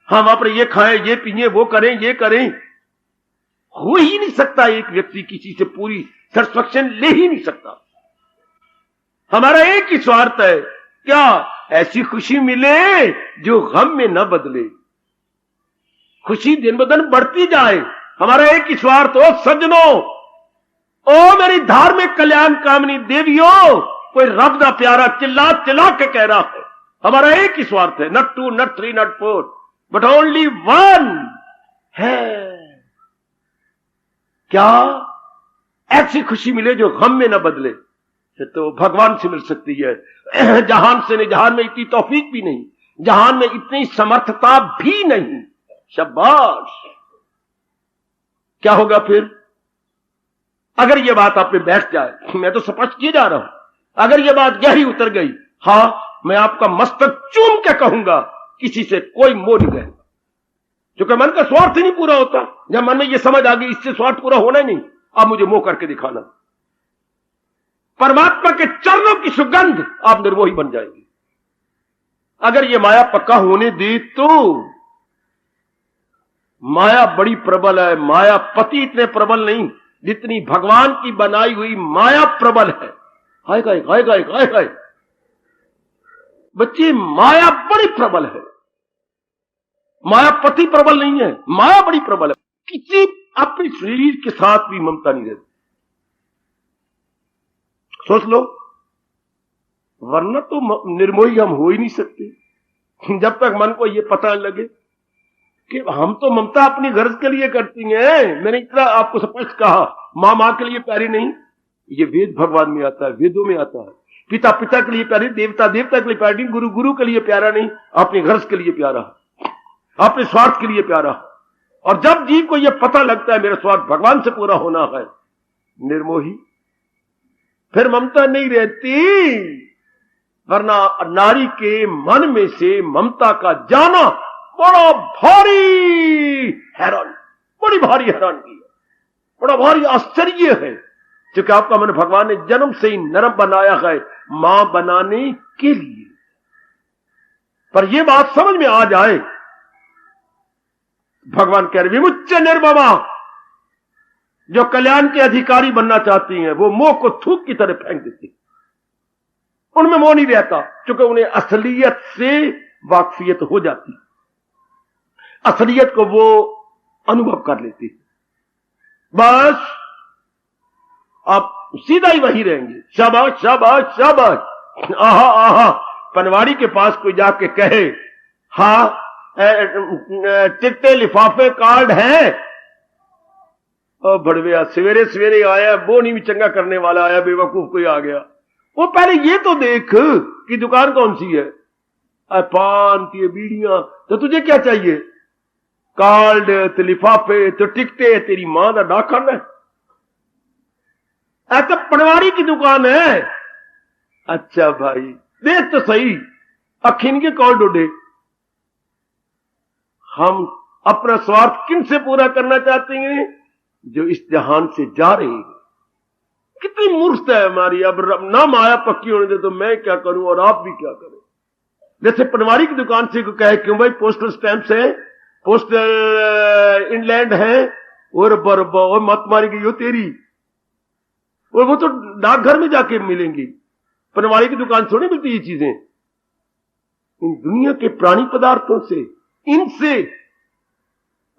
हम वहां पर ये खाएं, ये पिए, वो करें, ये करें। हो ही नहीं सकता। एक व्यक्ति किसी से पूरी सेटिस्फैक्शन ले ही नहीं सकता। हमारा एक ही स्वार्थ है, क्या? ऐसी खुशी मिले जो गम में न बदले, खुशी दिन ब दिन बढ़ती जाए। हमारा एक ही स्वार्थ हो सज्जनों, ओ मेरी धार्मिक कल्याण कामनी देवियों, कोई रब दा प्यारा चिल्ला चिल्ला के कह रहा है, हमारा एक ही स्वार्थ है, not 2 not 3 not 4 but only one है। क्या? ऐसी खुशी मिले जो गम में न बदले। तो भगवान से मिल सकती है, जहान से नहीं। जहान में इतनी तौफीक भी नहीं, जहान में इतनी समर्थता भी नहीं। शाबाश! क्या होगा फिर अगर यह बात आप पे बैठ जाए? मैं तो स्पष्ट किए जा रहा हूं, अगर यह बात गहरी उतर गई, हां, मैं आपका मस्तक चूम के कहूंगा, किसी से कोई मोह नहीं रहेगा, क्योंकि मन का स्वार्थ ही नहीं पूरा होता। जब मन में यह समझ आ गई इससे स्वार्थ पूरा होना ही नहीं, आप मुझे मोह करके दिखाना, परमात्मा के चरणों की सुगंध, आप निर्मोही बन जाएंगे। अगर यह माया पक्का होने दे तो माया बड़ी प्रबल है, माया पति इतने प्रबल नहीं जितनी भगवान की बनाई हुई माया प्रबल है। हाय गाय हाय गाय हाय गाय बच्चे, माया बड़ी प्रबल है, माया पति प्रबल नहीं है, माया बड़ी प्रबल है। किसी अपने शरीर के साथ भी ममता नहीं रहती। सोच लो, वरना तो निर्मोही हम हो ही नहीं सकते जब तक मन को यह पता लगे कि हम तो ममता अपनी गर्ज के लिए करती हैं। मैंने इतना आपको स्पष्ट कहा, मां मां के लिए प्यारी नहीं, ये वेद भगवान में आता है, वेदों में आता है। पिता पिता के लिए प्यारी, देवता देवता के लिए प्यारी, गुरु गुरु के लिए प्यारा नहीं, अपनी गर्ज के लिए प्यारा, अपने स्वार्थ के लिए प्यारा। और जब जीव को यह पता लगता है मेरा स्वार्थ भगवान से पूरा होना है, निर्मोही, फिर ममता नहीं रहती। वरना नारी के मन में से ममता का जाना बड़ा भारी हैरान, बड़ी भारी हैरानगी है, बड़ा भारी आश्चर्य है, क्योंकि आपका मन भगवान ने जन्म से ही नरम बनाया है मां बनाने के लिए। पर यह बात समझ में आ जाए, भगवान कह रहे विमुच्य निर्ममा, जो कल्याण के अधिकारी बनना चाहती हैं वो मोह को थूक की तरह फेंक देती, उनमें मोह नहीं रहता, क्योंकि उन्हें असलियत से वाकफियत हो जाती, असलियत को वो अनुभव कर लेती। बस आप सीधा ही वही रहेंगे। शाबाश शाबाश शाबाश, आहा आहा। पनवाड़ी के पास कोई जाके कहे, हाँ चिट्टे लिफाफे कार्ड हैं, और भड़विया सवेरे सवेरे आया, वो नहीं भी चंगा करने वाला आया, बेवकूफ कोई आ गया। वो पहले ये तो देख कि दुकान कौन सी है, पान की बीड़ियां, तो तुझे क्या चाहिए? कार्ड तो लिफाफे तो टिकटे, तेरी मां का डाकन है, ऐसा पनवाड़ी की दुकान है। अच्छा भाई देख तो सही, अखिन के कौन डोडे। हम अपना स्वार्थ किन से पूरा करना चाहते हैं? जो इस जहान से जा रही है। कितनी मूर्खता है हमारी। अब ना माया पक्की होने दे तो मैं क्या करूं और आप भी क्या करें। जैसे पनवाड़ी की दुकान से कोई कहे, क्यों भाई पोस्टल स्टैंप है, पोस्टल इंलैंड है, और बरबा मत मारी गई हो तेरी, और वो तो डाकघर में जाके मिलेंगी, पनवाड़ी की दुकान थोड़ी मिलती ये चीजें। इन दुनिया के प्राणी पदार्थों से, इनसे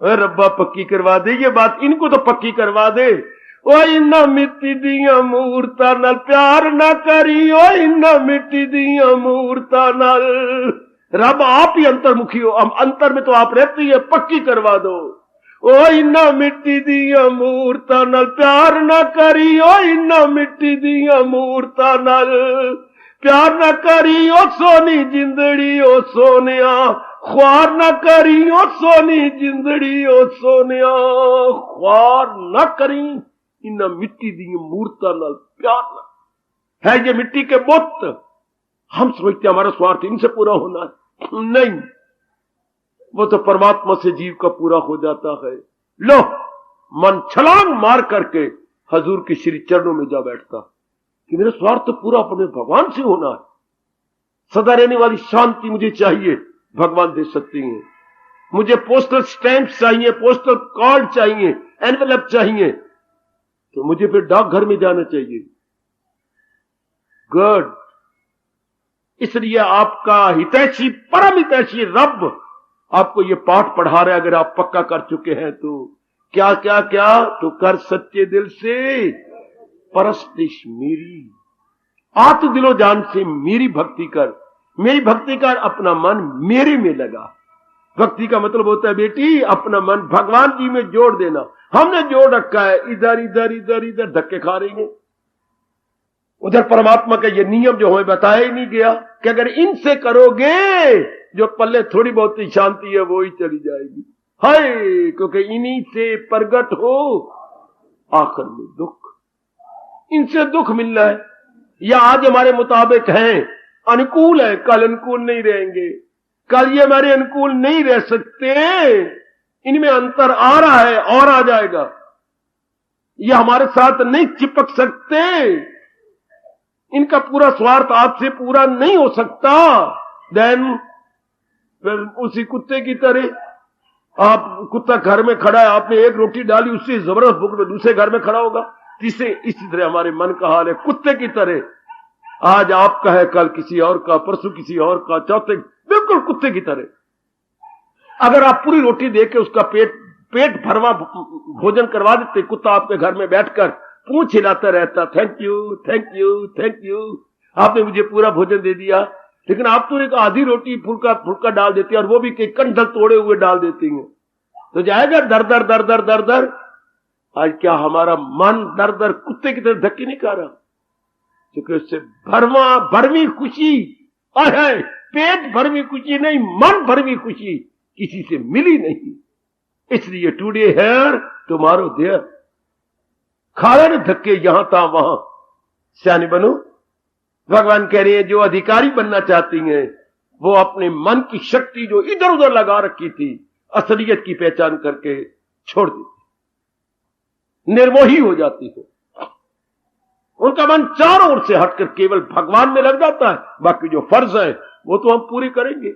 रब्बा पक्की करवा दे ये बात, इनको तो पक्की करवा दे। ओ इन्ना मिट्टी दिया मूर्ता नाल प्यार ना करी, ओ इन्ना मिट्टी दिया मूर्ता नाल। रब आप ही अंतर्मुखी हो, अंतर में तो आप रहती है, पक्की करवा दो। ओ इन्ना मिट्टी दिया मूर्ता नाल प्यार ना करी, ओ इन्ना मिट्टी दिया मूर्ता नाल प्यार ना करी, ओ सोनी जिंदड़ी ओ सोनिया, ख्वार ना करी ओ सोनी जिंदड़ी ओ सोनिया, ख्वार ना करी इन्ना मिट्टी दी मूर्ता नाल प्यार ना। है ये मिट्टी के बुत, हम समझते हमारा स्वार्थ इनसे पूरा होना है, नहीं, वो तो परमात्मा से जीव का पूरा हो जाता है। लो, मन छलांग मार करके हजूर के श्री चरणों में जा बैठता कि मेरा स्वार्थ तो पूरा अपने भगवान से होना है। सदा रहने वाली शांति मुझे चाहिए, भगवान दे सकती हैं। मुझे पोस्टल स्टैंप चाहिए, पोस्टल कार्ड चाहिए, एनवेलप चाहिए, तो मुझे फिर डाकघर में जाना चाहिए। गुड। इसलिए आपका हितैषी, परम हितैषी रब आपको ये पाठ पढ़ा रहे, अगर आप पक्का कर चुके हैं तो क्या क्या क्या, तो कर सच्चे दिल से परस्तिश मेरी, आत्म दिलो जान से मेरी भक्ति कर, मेरी भक्ति कर, अपना मन मेरे में लगा। भक्ति का मतलब होता है बेटी अपना मन भगवान जी में जोड़ देना। हमने जोड़ रखा है, इधर इधर इधर इधर धक्के खा रही हैं। उधर परमात्मा का ये नियम जो हमें बताया ही नहीं गया कि अगर इनसे करोगे जो पल्ले थोड़ी बहुत ही शांति है वो ही चली जाएगी। हाय, क्योंकि इन्हीं से प्रगट हो आखिर में दुख, इनसे दुख मिल रहा है। या आज हमारे मुताबिक हैं, अनुकूल है, कल अनुकूल नहीं रहेंगे, कल ये हमारे अनुकूल नहीं रह सकते, इनमें अंतर आ रहा है और आ जाएगा। ये हमारे साथ नहीं चिपक सकते, इनका पूरा स्वार्थ आपसे पूरा नहीं हो सकता। देन फिर उसी कुत्ते की तरह, आप कुत्ता घर में खड़ा है, आपने एक रोटी डाली, उससे जबरदस्त भूख में दूसरे घर में खड़ा होगा, तीसरे। इसी तरह हमारे मन का हाल है, कुत्ते की तरह। आज आपका है, कल किसी और का, परसों किसी और का, चौथे बिल्कुल कुत्ते की तरह। अगर आप पूरी रोटी देके उसका पेट भरवा भोजन करवा देते, कुत्ता आपके घर में बैठकर पूंछ हिलाता रहता, thank you thank you thank you, आपने मुझे पूरा भोजन दे दिया। लेकिन आप तो एक आधी रोटी फुल्का फुल्का डाल देती है, और वो भी कई कंडल तोड़े हुए डाल देती हैं, तो जाएगा दर दर दर दर दर दर। आज क्या हमारा मन दर दर कुत्ते की तरह धक्के नहीं खा रहा? क्योंकि उससे भरवी खुशी है, पेट भरवी खुशी नहीं, मन भरवी खुशी किसी से मिली नहीं। इसलिए टुडे हेयर टुमारो देयर, खा रहे धक्के यहां था वहां। सियाने बनो। भगवान कह रहे हैं जो अधिकारी बनना चाहती हैं वो अपने मन की शक्ति जो इधर उधर लगा रखी थी, असलियत की पहचान करके छोड़ देती, निर्मोही हो जाती है। उनका मन चारों ओर से हटकर केवल भगवान में लग जाता है। बाकी जो फर्ज है वो तो हम पूरी करेंगे,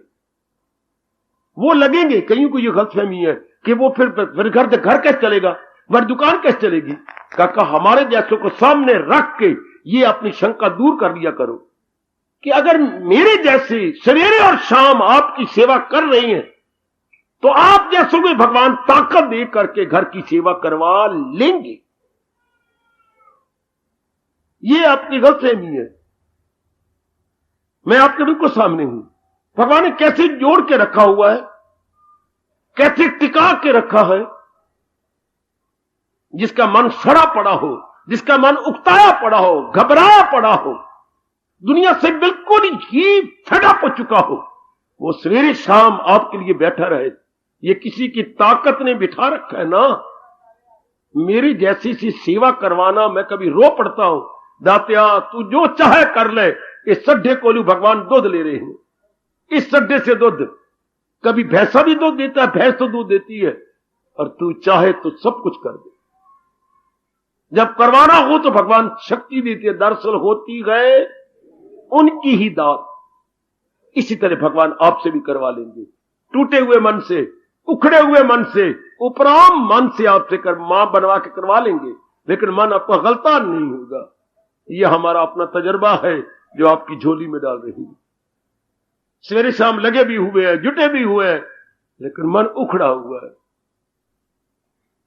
वो लगेंगे। कईयों को ये गलतफहमी है कि वो फिर घर कैसे चलेगा, वह दुकान कैसे चलेगी। काका, हमारे जैसों को सामने रख के ये अपनी शंका दूर कर लिया करो कि अगर मेरे जैसे सवेरे और शाम आपकी सेवा कर रही हैं, तो आप जैसों को भगवान ताकत दे करके घर की सेवा करवा लेंगे। ये आपकी गलतफहमी है। मैं आपके बिल्कुल सामने हूं। भगवान ने कैसे जोड़ के रखा हुआ है, कैसे टिका के रखा है। जिसका मन सड़ा पड़ा हो, जिसका मन उकताया पड़ा हो, घबराया पड़ा हो, दुनिया से बिल्कुल ही फेडअप हो चुका हो, वो सवेरे शाम आपके लिए बैठा रहे। ये किसी की ताकत ने बिठा रखा है ना। मेरी जैसी सी सेवा करवाना, मैं कभी रो पड़ता हूं, दात्या तू जो चाहे कर ले, इस सड्ढे कोलू भगवान दूध ले रहे हैं, इस सड्ढे से दूध। कभी भैंसा भी दूध देता है, भैंस तो दूध देती है, और तू चाहे तो सब कुछ कर दे। जब करवाना हो तो भगवान शक्ति देती है। दरअसल होती गए उनकी ही दात। इसी तरह भगवान आपसे भी करवा लेंगे। टूटे हुए मन से, उखड़े हुए मन से, उपराम मन से आपसे मां बनवा के करवा लेंगे। लेकिन मन आपका गलता नहीं होगा। यह हमारा अपना तजर्बा है जो आपकी झोली में डाल रही है। सवेरे शाम लगे भी हुए हैं, जुटे भी हुए हैं, लेकिन मन उखड़ा हुआ है।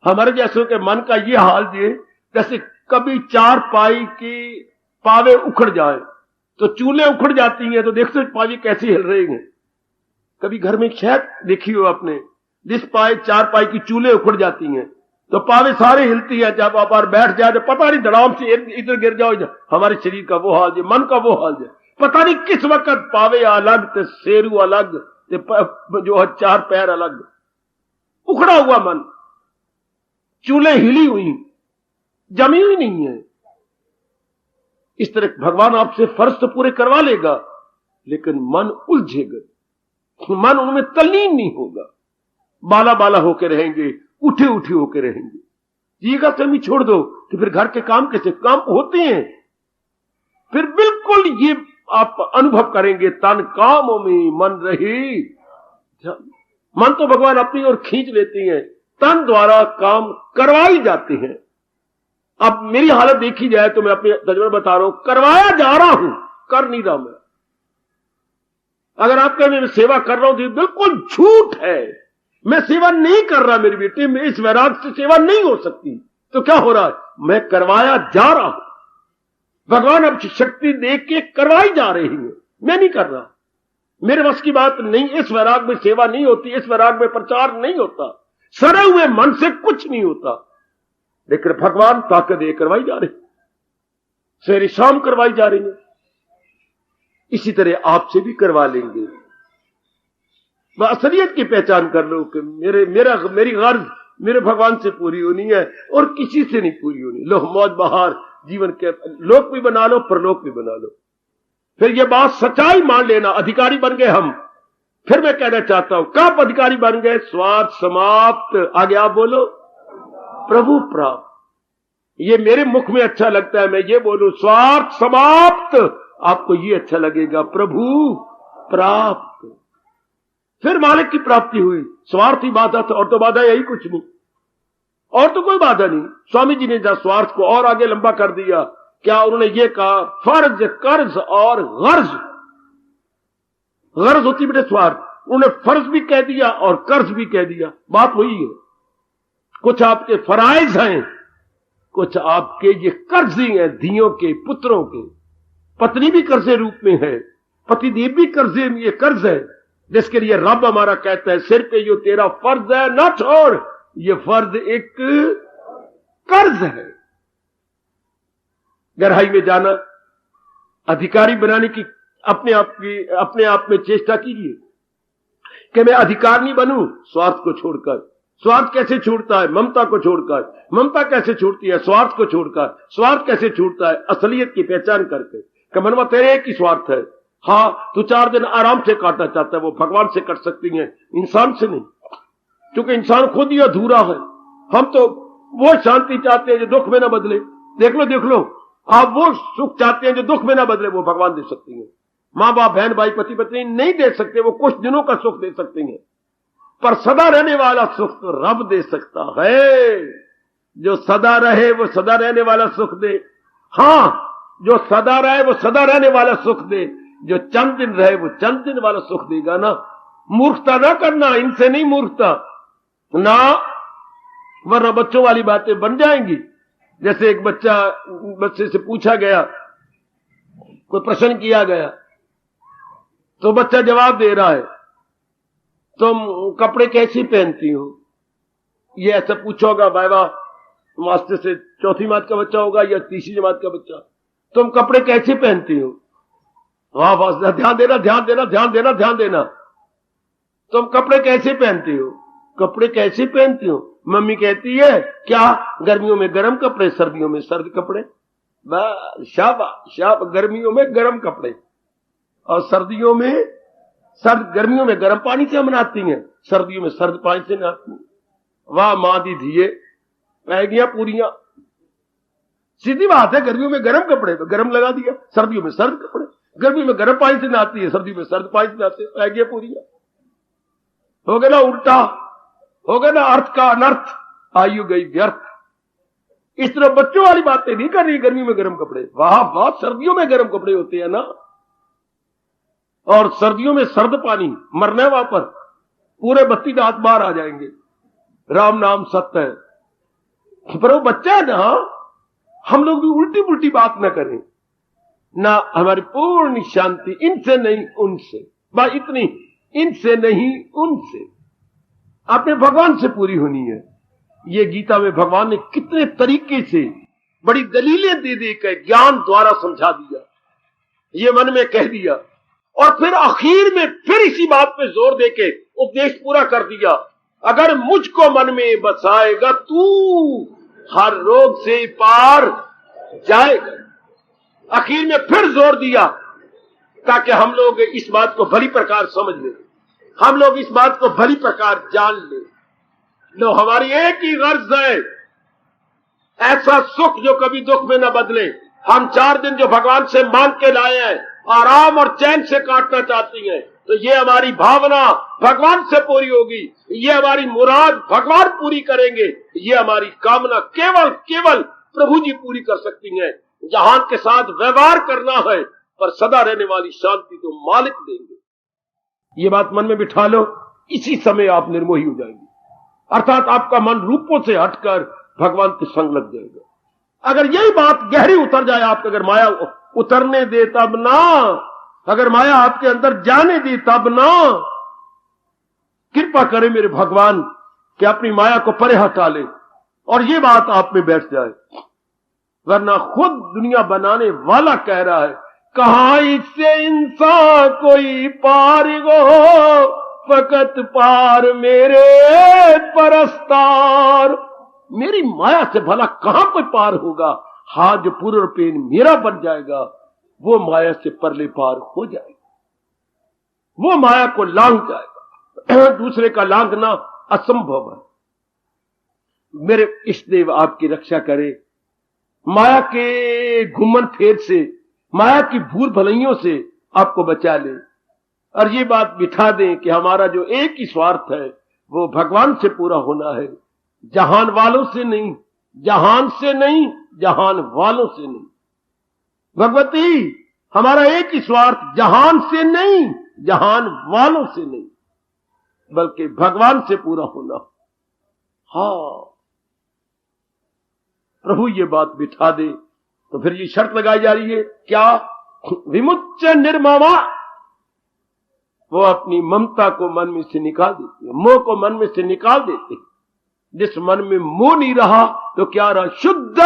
हमारे जैसों के मन का यह हाल ये, जैसे कभी चार पाई की पावे उखड़ जाए तो चूल्हे उखड़ जाती हैं, तो देखते पावे कैसे हिल रही हैं। कभी घर में शायद देखी हो आपने, जिस पाए चार पाई की चूल्हे उखड़ जाती हैं तो पावे सारे हिलती है। जब आप बैठ जाए तो पता नहीं धड़ाम से इधर गिर जाओ। हमारे शरीर का वो हाल है, मन का वो हाल है। पता नहीं किस वक्त पावे अलग ते शेरू अलग ते जो चार पैर अलग, उखड़ा हुआ मन, चूल्हे हिली हुई, जमी हुई नहीं है। इस तरह भगवान आपसे फर्ज तो पूरे करवा लेगा, लेकिन मन उलझेगा, मन उनमें तल्लीन नहीं होगा। बाला बाला होकर रहेंगे, उठे उठे होकर रहेंगे। ये गलतफहमी छोड़ दो कि फिर घर के काम कैसे, काम होते हैं। फिर बिल्कुल ये आप अनुभव करेंगे, तन कामों में मन रही। मन तो भगवान अपनी ओर खींच लेती हैं, तन द्वारा काम करवाई जाते हैं। अब मेरी हालत देखी जाए तो मैं अपने तजुर्बे बता रहा हूं, करवाया जा रहा हूं, कर नहीं रहा मैं। अगर आप कहें मैं सेवा कर रहा हूं तो बिल्कुल झूठ है। मैं सेवा नहीं कर रहा मेरी बेटी, में इस वैराग से सेवा नहीं हो सकती। तो क्या हो रहा है? मैं करवाया जा रहा हूं। भगवान अब शक्ति दे के करवाई जा रही है, मैं नहीं कर रहा। मेरे बस की बात नहीं। इस वैराग में सेवा नहीं होती, इस वैराग में प्रचार नहीं होता, सड़े हुए मन से कुछ नहीं होता। लेकिन भगवान ताकत दे करवाई जा रही, सवेरे शाम करवाई जा रही है। इसी तरह आपसे भी करवा लेंगे। वह असलियत की पहचान कर लो कि मेरी गर्ज मेरे भगवान से पूरी होनी है और किसी से नहीं पूरी होनी। लो मौज बहार जीवन के लोक भी बना लो, परलोक भी बना लो। फिर यह बात सच्चाई मान लेना, अधिकारी बन गए हम। फिर मैं कहना चाहता हूं, कब अधिकारी बन गए? स्वार्थ समाप्त। आगे आप बोलो, प्रभु प्राप्त। ये मेरे मुख में अच्छा लगता है, मैं ये बोलूं स्वार्थ समाप्त। आपको ये अच्छा लगेगा, प्रभु प्राप्त। फिर मालिक की प्राप्ति हुई। स्वार्थ ही बाधा था, और तो बाधा यही कुछ नहीं, और तो कोई बाधा नहीं। स्वामी जी ने जब स्वार्थ को और आगे लंबा कर दिया, क्या उन्होंने ये कहा, फर्ज कर्ज और गर्ज। गर्ज होती बेटे स्वार्थ, उन्होंने फर्ज भी कह दिया और कर्ज भी कह दिया। बात वही है। कुछ आपके फराइज हैं, कुछ आपके ये कर्जी हैं, धियों के, पुत्रों के। पत्नी भी कर्जे रूप में है, पतिदेव भी कर्जे, ये कर्ज है जिसके लिए रब हमारा कहता है, सिर पे जो तेरा फर्ज है ना छोड़। ये फर्ज एक कर्ज है। गहराई में जाना, अधिकारी बनाने की अपने आप में चेष्टा कीजिए कि मैं अधिकार नहीं बनूं स्वार्थ को छोड़कर। स्वार्थ कैसे छूटता है? ममता को छोड़कर। ममता कैसे छूटती है? स्वार्थ को छोड़कर। स्वार्थ कैसे छूटता है? असलियत की पहचान करके कि मनवा तेरे एक ही स्वार्थ है। हाँ, तू 4 दिन आराम से काटना चाहता है, वो भगवान से कट सकती है, इंसान से नहीं, क्योंकि इंसान खुद ही अधूरा है। हम तो वो शांति चाहते हैं जो दुख में ना बदले। देख लो आप, वो सुख चाहते हैं जो दुख में ना बदले, वो भगवान दे सकती है। मां बाप, बहन भाई, पति पत्नी नहीं दे सकते, वो कुछ दिनों का सुख दे सकते हैं, पर सदा रहने वाला सुख तो रब दे सकता है। जो सदा रहे वो सदा रहने वाला सुख दे। हां, जो सदा रहे वो सदा रहने वाला सुख दे। जो चंद दिन रहे वो चंद दिन वाला सुख देगा ना। मूर्खता ना करना, इनसे नहीं मूर्खता ना, वरना बच्चों वाली बातें बन जाएंगी। जैसे एक बच्चे से पूछा गया, कोई प्रश्न किया गया, तो बच्चा जवाब दे रहा है, तुम कपड़े कैसी पहनती हो? ये ऐसा पूछा होगा वाइवा मास्टर से, चौथी जमात का बच्चा होगा या तीसरी जमात का बच्चा। तुम कपड़े कैसे पहनती हो? वाह वाह, ध्यान देना ध्यान देना ध्यान देना ध्यान देना। तुम कपड़े कैसे पहनती हो? कपड़े कैसे पहनती हो? मम्मी कहती है क्या, गर्मियों में गर्म कपड़े, सर्दियों में सर्द कपड़े। शाबाश, गर्मियों में गर्म कपड़े और सर्दियों में सर्द। गर्मियों में गर्म पानी से हम नहाती हैं, सर्दियों में सर्द पानी से नहाती हैं। वाह मां दी धिये, पैगियां पूरियां। सीधी बात है, गर्मियों में गर्म कपड़े तो गर्म लगा दिया, सर्दियों में सर्द कपड़े। गर्मियों में गर्म पानी से नहाती है, सर्दियों में सर्द पानी से नहाते, पैगियां पूरियां। हो गया ना उल्टा, हो गया ना अर्थ का अनर्थ, आयु गई व्यर्थ। इस तरह बच्चों वाली बातें नहीं कर रही। गर्मी में गर्म कपड़े, वाह वाह, सर्दियों में गर्म कपड़े होते हैं ना, और सर्दियों में सर्द पानी। मरने वहां पर पूरे 32 दांत बाहर आ जाएंगे। राम नाम सत्य है। पर वो बच्चा है ना, हम लोग भी उल्टी पुल्टी बात ना करें ना। हमारी पूर्ण शांति इनसे नहीं उनसे, बस इतनी, इनसे नहीं उनसे, अपने भगवान से पूरी होनी है। ये गीता में भगवान ने कितने तरीके से बड़ी दलीलें दे देकर ज्ञान द्वारा समझा दिया, ये मन में कह दिया, और फिर आखिर में फिर इसी बात पे जोर देके उपदेश पूरा कर दिया। अगर मुझको मन में बसाएगा तू हर रोग से पार जाएगा। आखिर में फिर जोर दिया ताकि हम लोग इस बात को भली प्रकार समझ लें, हम लोग इस बात को भली प्रकार जान लें। लो, हमारी एक ही गर्ज है, ऐसा सुख जो कभी दुख में न बदले। हम 4 दिन जो भगवान से मांग के लाए हैं, आराम और चैन से काटना चाहती हैं, तो ये हमारी भावना भगवान से पूरी होगी, ये हमारी मुराद भगवान पूरी करेंगे, ये हमारी कामना केवल केवल प्रभु जी पूरी कर सकती हैं। जहान के साथ व्यवहार करना है, पर सदा रहने वाली शांति तो मालिक देंगे। ये बात मन में बिठा लो, इसी समय आप निर्मोही हो जाएंगे, अर्थात आपका मन रूपों से हटकर भगवान के संग लग जाएगा। अगर यही बात गहरी उतर जाए आपके, अगर माया उतरने दे तब ना, अगर माया आपके अंदर जाने दी तब ना, कृपा करें मेरे भगवान कि अपनी माया को परे हटा ले और ये बात आप में बैठ जाए। वरना खुद दुनिया बनाने वाला कह रहा है, कहां इससे इंसान कोई पार गो, फकत पार मेरे परस्तार। मेरी माया से भला कहां कोई पार होगा? हाँ, जो पूर्ण पेन मेरा बन जाएगा वो माया से परले पार हो जाएगा, वो माया को लांघ जाएगा। दूसरे का लांघना असंभव है। मेरे इष्टदेव आपकी रक्षा करे, माया के घुमन फेर से, माया की भूल भलाइयों से आपको बचा ले, और ये बात बिठा दें कि हमारा जो एक ही स्वार्थ है वो भगवान से पूरा होना है, जहान वालों से नहीं, जहान से नहीं, जहान वालों से नहीं। भगवती, हमारा एक ही स्वार्थ जहान से नहीं, जहान वालों से नहीं, बल्कि भगवान से पूरा होना। हाँ, प्रभु ये बात बिठा दे तो फिर ये शर्त लगाई जा रही है, क्या? विमुच्य निर्ममा, वो अपनी ममता को मन में से निकाल देती है, मोह को मन में से निकाल देती है। जिस मन में मोह नहीं रहा तो क्या रहा? शुद्ध।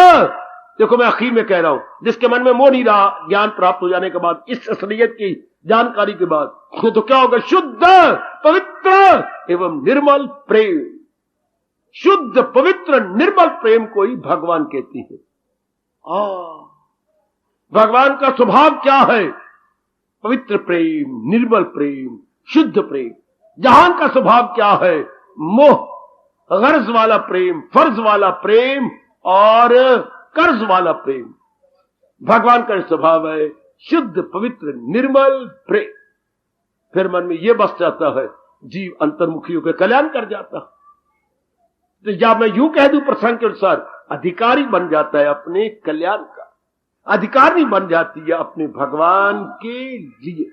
देखो मैं आखिर में कह रहा हूं, जिसके मन में मोह नहीं रहा ज्ञान प्राप्त हो जाने के बाद, इस असलियत की जानकारी के बाद, तो क्या होगा? शुद्ध, पवित्र एवं निर्मल प्रेम। शुद्ध, पवित्र, निर्मल प्रेम को ही भगवान कहती है। भगवान का स्वभाव क्या है? पवित्र प्रेम, निर्मल प्रेम, शुद्ध प्रेम। जहान का स्वभाव क्या है? मोह, गर्ज वाला प्रेम, फर्ज वाला प्रेम और कर्ज वाला प्रेम। भगवान का स्वभाव है शुद्ध, पवित्र, निर्मल प्रेम। फिर मन में यह बस जाता है, जीव अंतर्मुखी होकर कल्याण कर जाता। तो या मैं यूं कह दूं प्रसंग के अनुसार, अधिकारी बन जाता है अपने कल्याण का, अधिकारी बन जाती है अपने भगवान के लिए।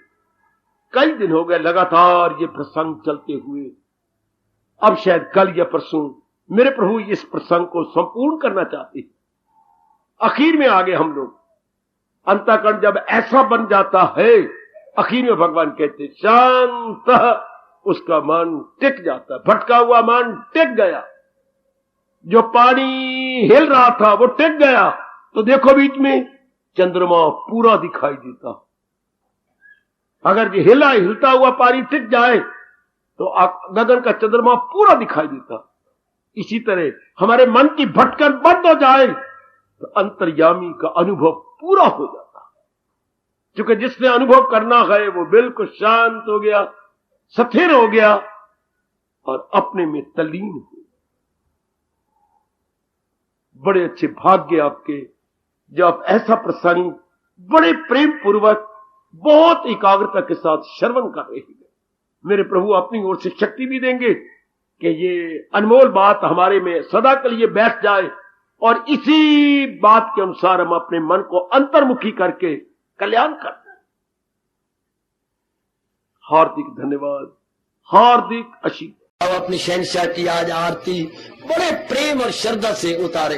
कई दिन हो गए लगातार ये प्रसंग चलते हुए, अब शायद कल या परसों मेरे प्रभु इस प्रसंग को संपूर्ण करना चाहते हैं। आखिर में आगे हम लोग, अंतःकरण जब ऐसा बन जाता है, आखिर में भगवान कहते शांत, उसका मन टिक जाता है, भटका हुआ मन टिक गया। जो पानी हिल रहा था वो टिक गया, तो देखो बीच में चंद्रमा पूरा दिखाई देता। अगर ये हिलता हुआ पानी टिक जाए तो गगन का चंद्रमा पूरा दिखाई देता। इसी तरह हमारे मन की भटकन बंद हो जाए तो अंतर्यामी का अनुभव पूरा हो जाता। क्योंकि जिसने अनुभव करना है वो बिल्कुल शांत हो गया, स्थिर हो गया और अपने में तल्लीन हो। बड़े अच्छे भाग्य आपके जो आप ऐसा प्रसंग बड़े प्रेम पूर्वक बहुत एकाग्रता के साथ श्रवण कर रहे हैं। मेरे प्रभु अपनी ओर से शक्ति भी देंगे कि ये अनमोल बात हमारे में सदा के लिए बैठ जाए और इसी बात के अनुसार हम अपने मन को अंतर्मुखी करके कल्याण करते हैं। हार्दिक धन्यवाद, हार्दिक आशीर्वाद। अब अपनी शहंशाह की आज आरती बड़े प्रेम और श्रद्धा से उतारे।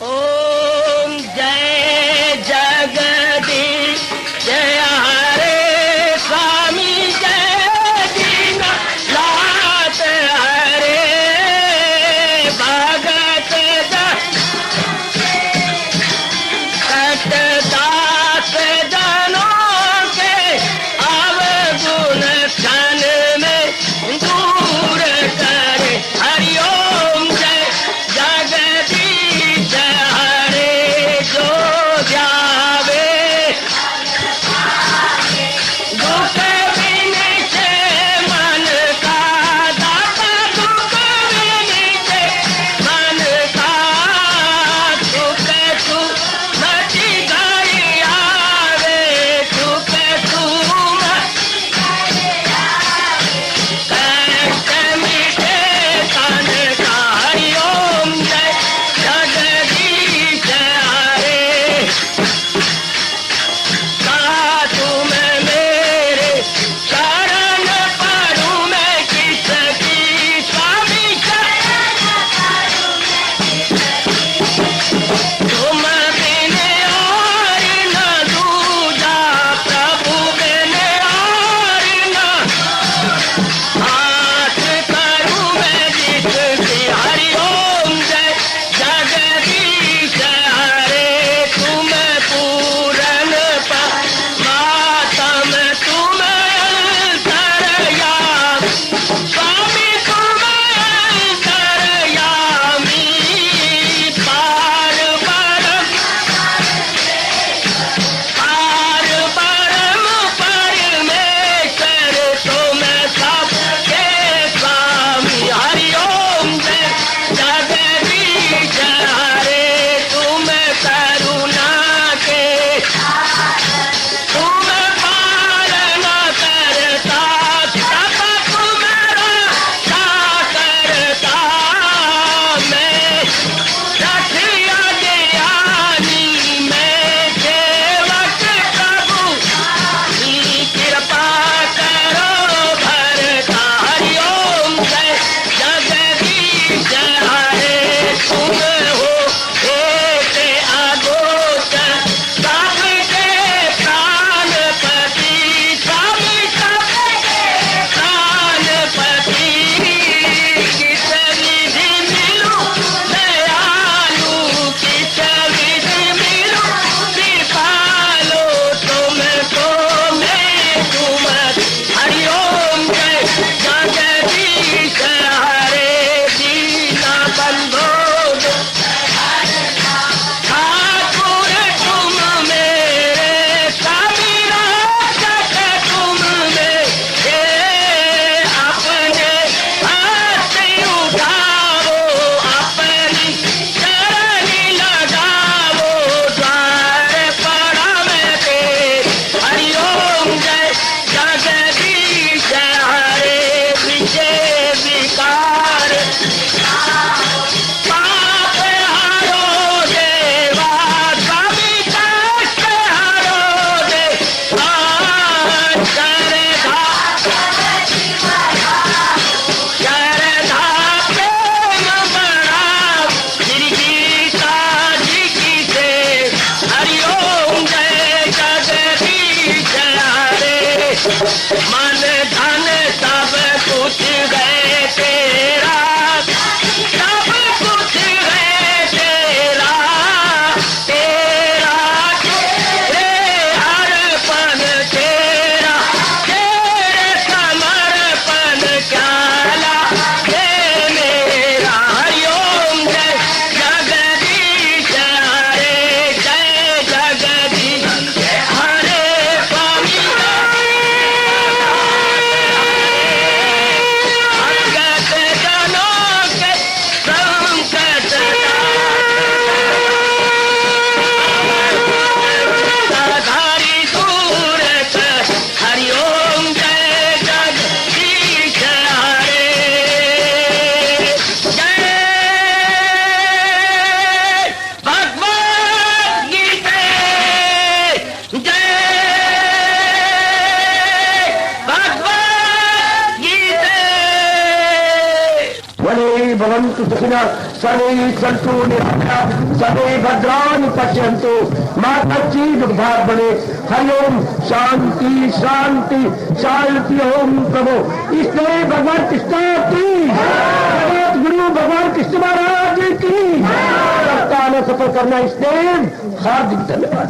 ओम जय जगदीश जय हरे स्वामी जय दीना लात हरे भगत दास जनों के अवगुण सर्वे भवन्तु सुखिनः सर्वे सन्तु निरामयाः सर्वे भद्राणि पश्यन्तु मा कश्चित् दुःखभाग् भवेत्। हरि ओम शांति शांति शांति। ओम प्रभु इसलिए भगवान कृष्ण की जगत गुरु भगवान कृष्ण महाराज की सप्ताह में सफल करना इसलिए हार्दिक धन्यवाद।